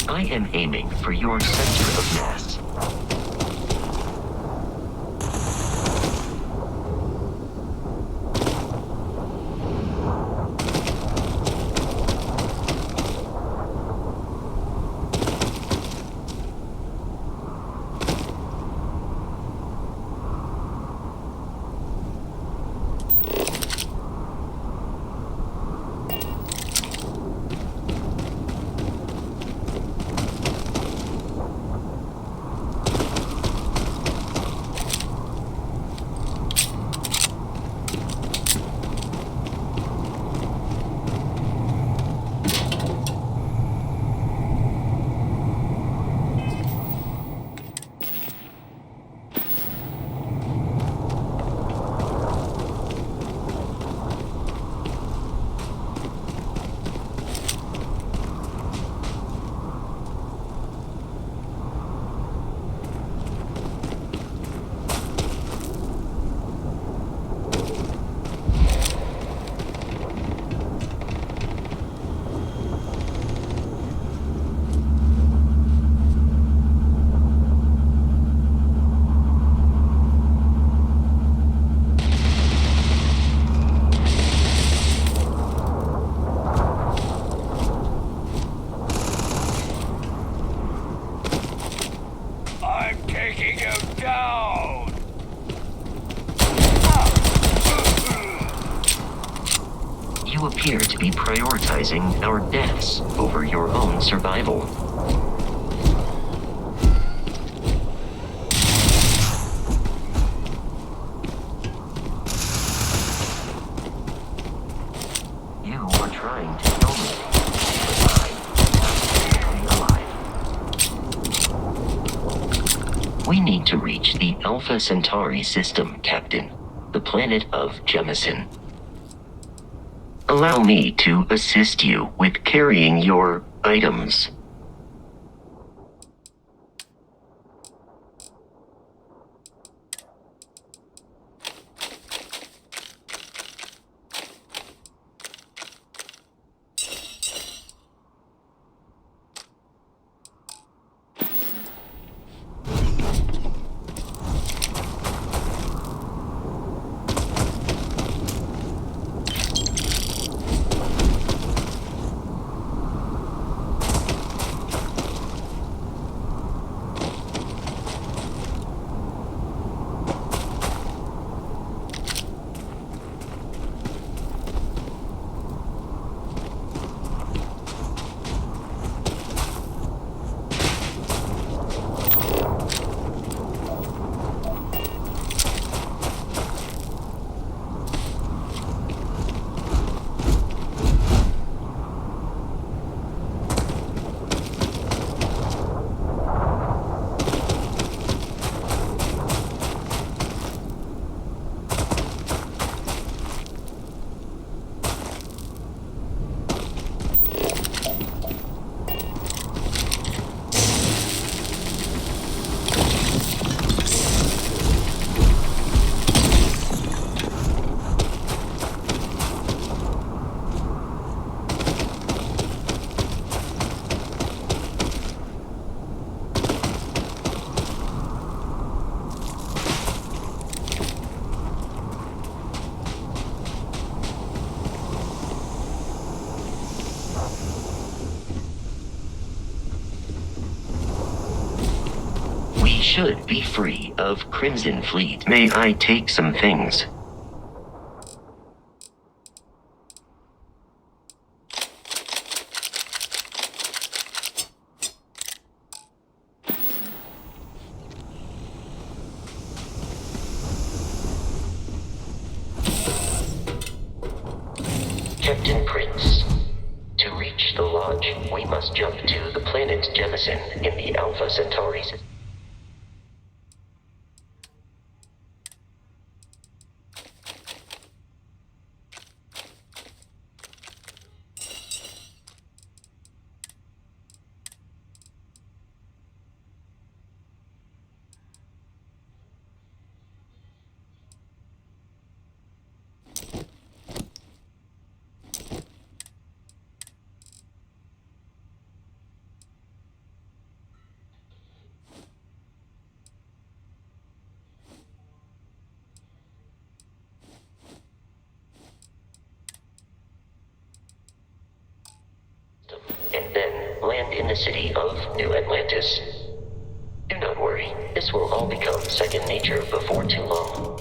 [SPEAKER 12] I am aiming for your center of mass. You appear to be prioritizing our deaths over your own survival. designed to kill me, but I am alive. We need to reach the Alpha Centauri system, Captain. The planet of Jemison. Allow me to assist you with carrying your items. Should be free of Crimson Fleet. May I take some things? Captain Prince, to reach the lodge, we must jump to the planet Jemison in the Alpha Centauri system. And then land in the city of New Atlantis. Do not worry, this will all become second nature before too long.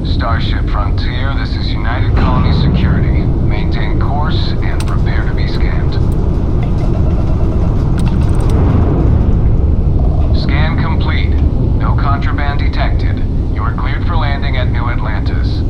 [SPEAKER 16] Starship Frontier, this is United Colony Security. Maintain course and prepare to be scanned. Scan complete. No contraband detected. You are cleared for landing at New Atlantis.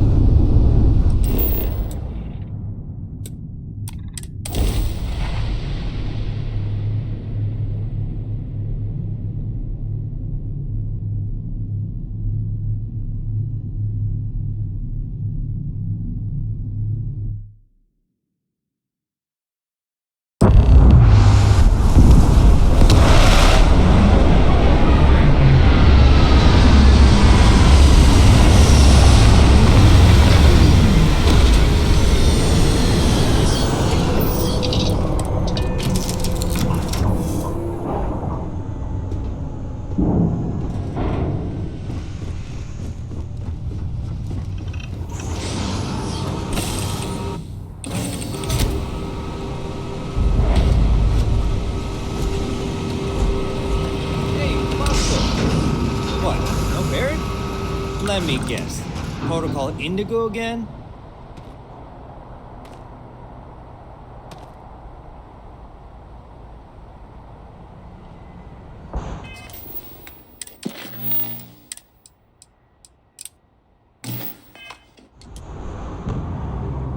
[SPEAKER 10] me guess. Protocol Indigo again?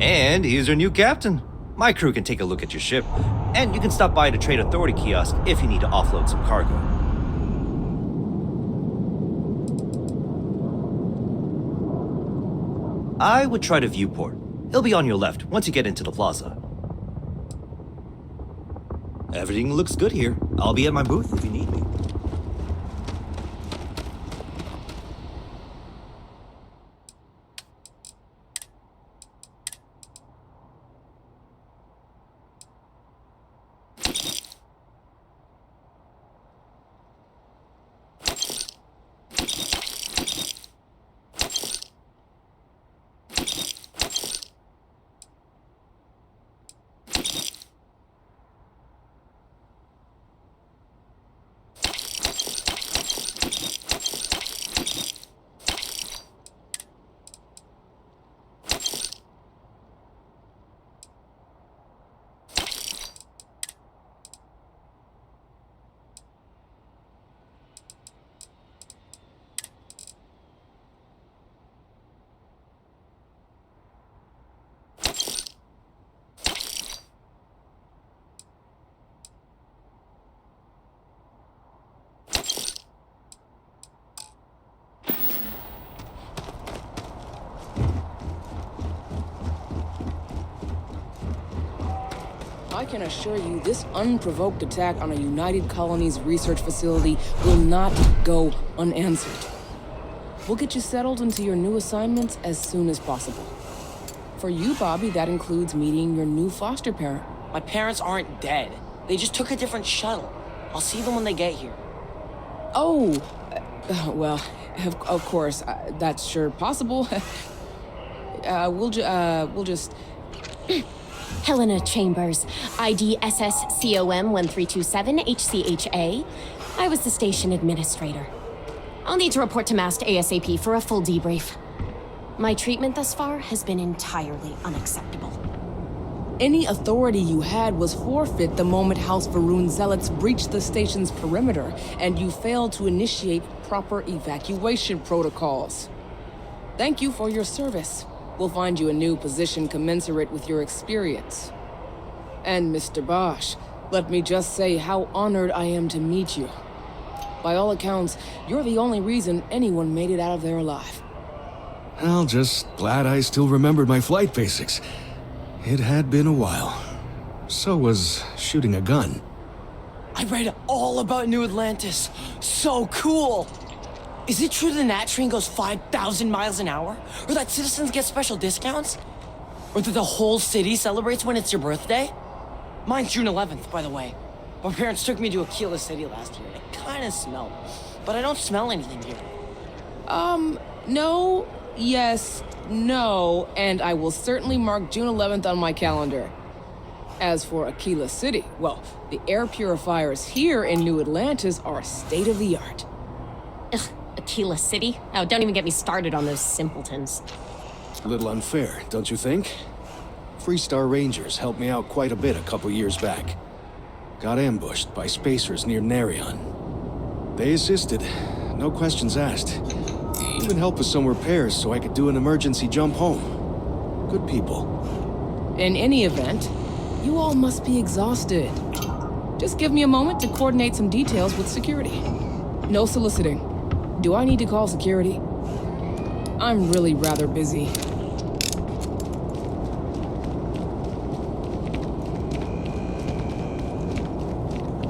[SPEAKER 17] And here's your new captain. My crew can take a look at your ship, and you can stop by the Trade Authority kiosk if you need to offload some cargo. I would try the viewport. It'll be on your left once you get into the plaza. Everything looks good here. I'll be at my booth if you need me.
[SPEAKER 18] I can assure you this unprovoked attack on a United Colonies research facility will not go unanswered. We'll get you settled into your new assignments as soon as possible. For you, Bobby, that includes meeting your new foster parent.
[SPEAKER 19] My parents aren't dead. They just took a different shuttle. I'll see them when they get here.
[SPEAKER 18] Oh, well, of course, that's sure possible. We'll just...
[SPEAKER 20] Helena Chambers, ID SSCOM 1327 HCHA. I was the station administrator. I'll need to report to MAST ASAP for a full debrief. My treatment thus far has been entirely unacceptable.
[SPEAKER 18] Any authority you had was forfeit the moment House Varun zealots breached the station's perimeter, and you failed to initiate proper evacuation protocols. Thank you for your service. We'll find you a new position commensurate with your experience. And Mr. Bosch, let me just say how honored I am to meet you. By all accounts, you're the only reason anyone made it out of there alive.
[SPEAKER 9] Well, just glad I still remembered my flight basics. It had been a while. So was shooting a gun.
[SPEAKER 19] I read all about New Atlantis. So cool! Is it true the Nat train goes 5,000 miles an hour? Or that citizens get special discounts? Or that the whole city celebrates when it's your birthday? Mine's June 11th, by the way. My parents took me to Aquila City last year. It kinda smelled. But I don't smell anything here.
[SPEAKER 18] No, yes, no, and I will certainly mark June 11th on my calendar. As for Aquila City, well, the air purifiers here in New Atlantis are state-of-the-art.
[SPEAKER 20] Ugh, Aquila City? Oh, don't even get me started on those simpletons.
[SPEAKER 9] A little unfair, don't you think? Freestar Rangers helped me out quite a bit a couple years back. Got ambushed by spacers near Narion. They assisted, no questions asked. Even helped with some repairs so I could do an emergency jump home. Good people.
[SPEAKER 18] In any event, you all must be exhausted. Just give me a moment to coordinate some details with security. No soliciting. Do I need to call security? I'm really rather busy.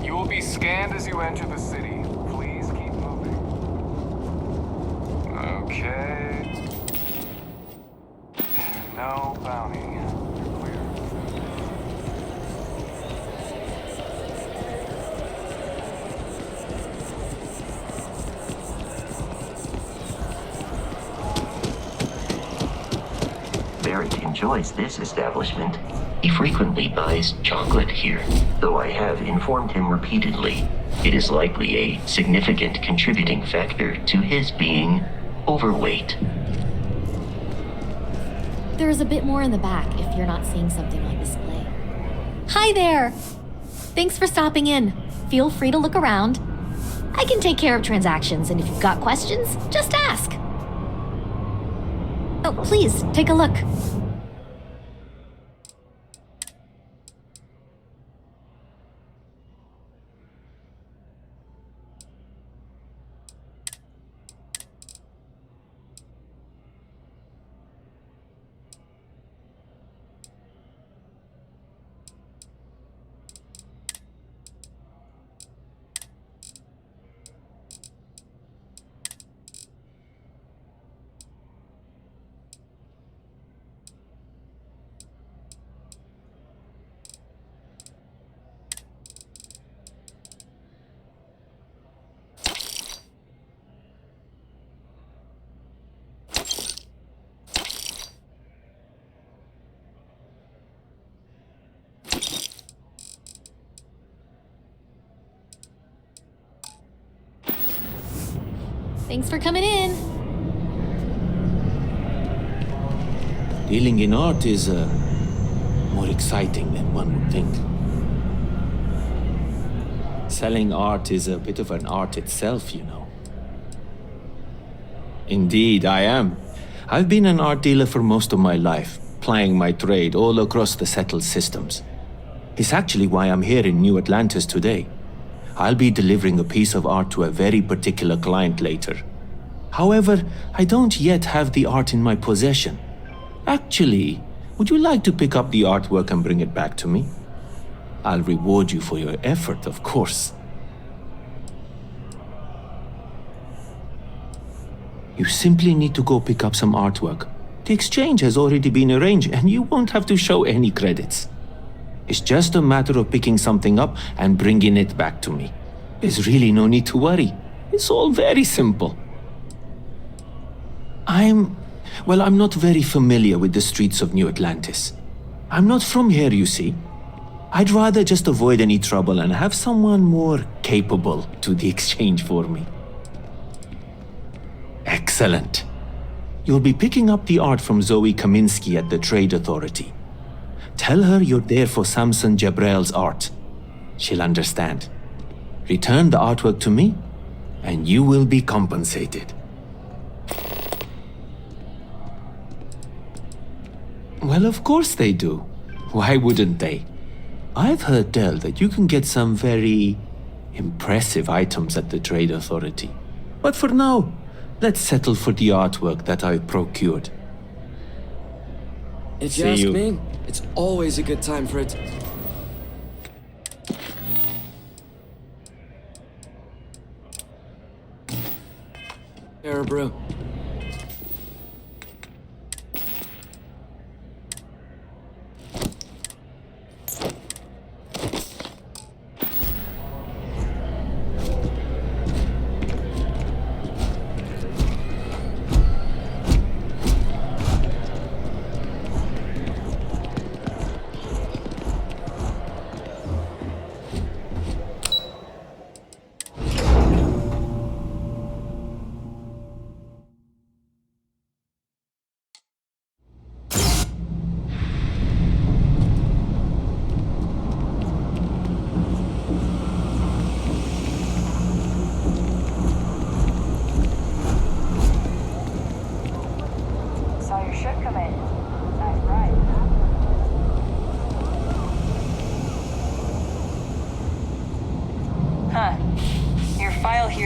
[SPEAKER 16] You will be scanned as you enter the city. Please keep moving. Okay. No bounty. You're clear.
[SPEAKER 12] Barrett enjoys this establishment. He frequently buys chocolate here, though I have informed him repeatedly it is likely a significant contributing factor to his being overweight.
[SPEAKER 21] there's a bit more in the back if you're not seeing something on display. Hi there! Thanks for stopping in. Feel free to look around. I can take care of transactions, and if you've got questions, just ask. Oh, please, take a look. Thanks for coming in.
[SPEAKER 22] Dealing in art is more exciting than one would think. Selling art is a bit of an art itself, you know. Indeed, I am. I've been an art dealer for most of my life, plying my trade all across the settled systems. It's actually why I'm here in New Atlantis today. I'll be delivering a piece of art to a very particular client later. However, I don't yet have the art in my possession. Actually, would you like to pick up the artwork and bring it back to me? I'll reward you for your effort, of course. You simply need to go pick up some artwork. The exchange has already been arranged, and you won't have to show any credits. It's just a matter of picking something up and bringing it back to me. There's really no need to worry. It's all very simple. I'm not very familiar with the streets of New Atlantis. I'm not from here, you see. I'd rather just avoid any trouble and have someone more capable do the exchange for me. Excellent. You'll be picking up the art from Zoe Kaminsky at the Trade Authority. Tell her you're there for Samson Jabrel's art. She'll understand. Return the artwork to me, and you will be compensated. Well, of course they do. Why wouldn't they? I've heard tell that you can get some very impressive items at the Trade Authority. But for now, let's settle for the artwork that I've procured.
[SPEAKER 23] If you ask me, it's always a good time for it. Here, brew.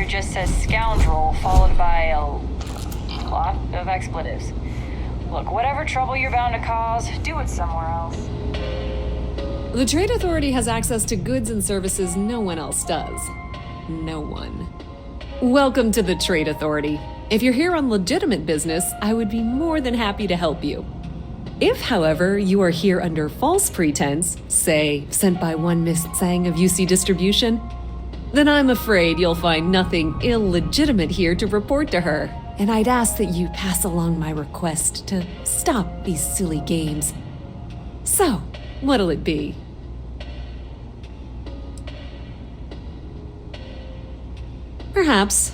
[SPEAKER 24] Just says scoundrel, followed by a lot of expletives. Look, whatever trouble you're bound to cause, do it somewhere else.
[SPEAKER 11] The Trade Authority has access to goods and services no one else does. No one. Welcome to the Trade Authority. If you're here on legitimate business, I would be more than happy to help you. If, however, you are here under false pretense, say, sent by one Miss Tsang of UC Distribution, then I'm afraid you'll find nothing illegitimate here to report to her, and I'd ask that you pass along my request to stop these silly games. So, what'll it be? Perhaps,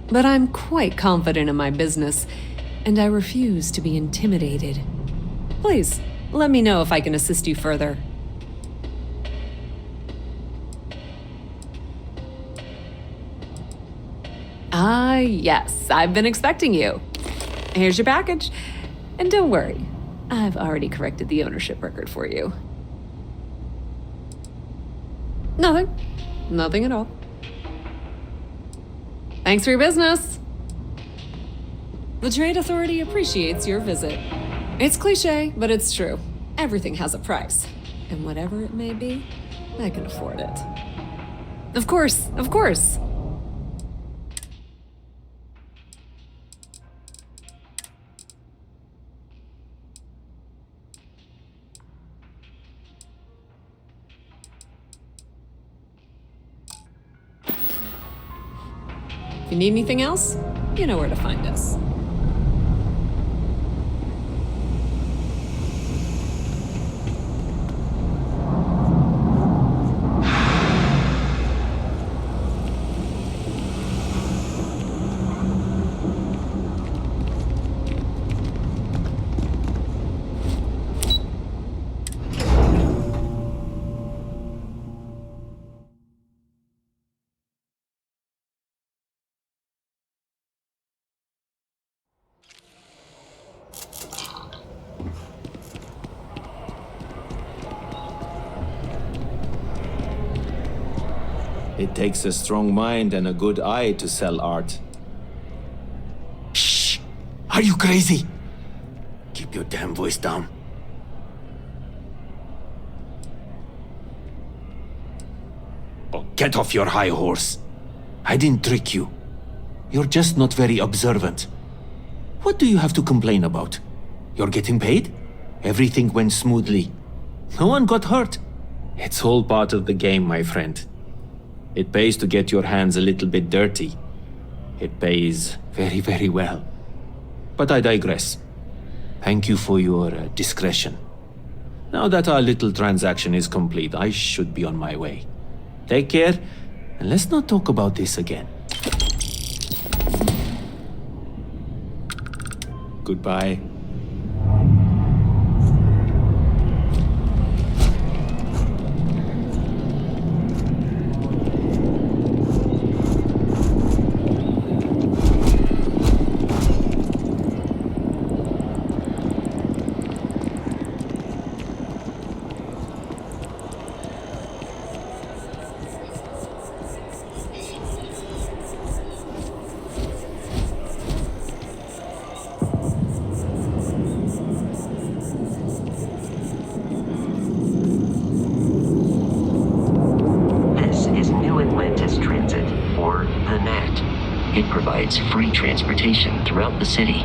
[SPEAKER 11] but I'm quite confident in my business, and I refuse to be intimidated. Please, let me know if I can assist you further. Ah, yes, I've been expecting you. Here's your package. And don't worry, I've already corrected the ownership record for you. Nothing. Nothing at all. Thanks for your business. The Trade Authority appreciates your visit. It's cliche, but it's true. Everything has a price. And whatever it may be, I can afford it. Of course, of course. If you need anything else, you know where to find us.
[SPEAKER 22] It takes a strong mind and a good eye to sell art. Shh! Are you crazy? Keep your damn voice down. Oh, get off your high horse. I didn't trick you. You're just not very observant. What do you have to complain about? You're getting paid? Everything went smoothly. No one got hurt. It's all part of the game, my friend. It pays to get your hands a little bit dirty. It pays very, very well. But I digress. Thank you for your discretion. Now that our little transaction is complete, I should be on my way. Take care, and let's not talk about this again. Goodbye.
[SPEAKER 12] It provides free transportation throughout the city.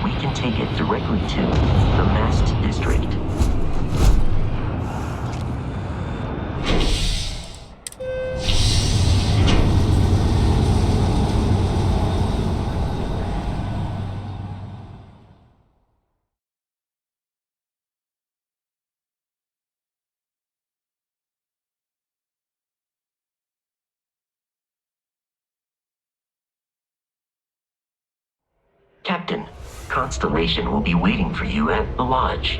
[SPEAKER 12] We can take it directly to the Mast District. Captain, Constellation will be waiting for you at the lodge.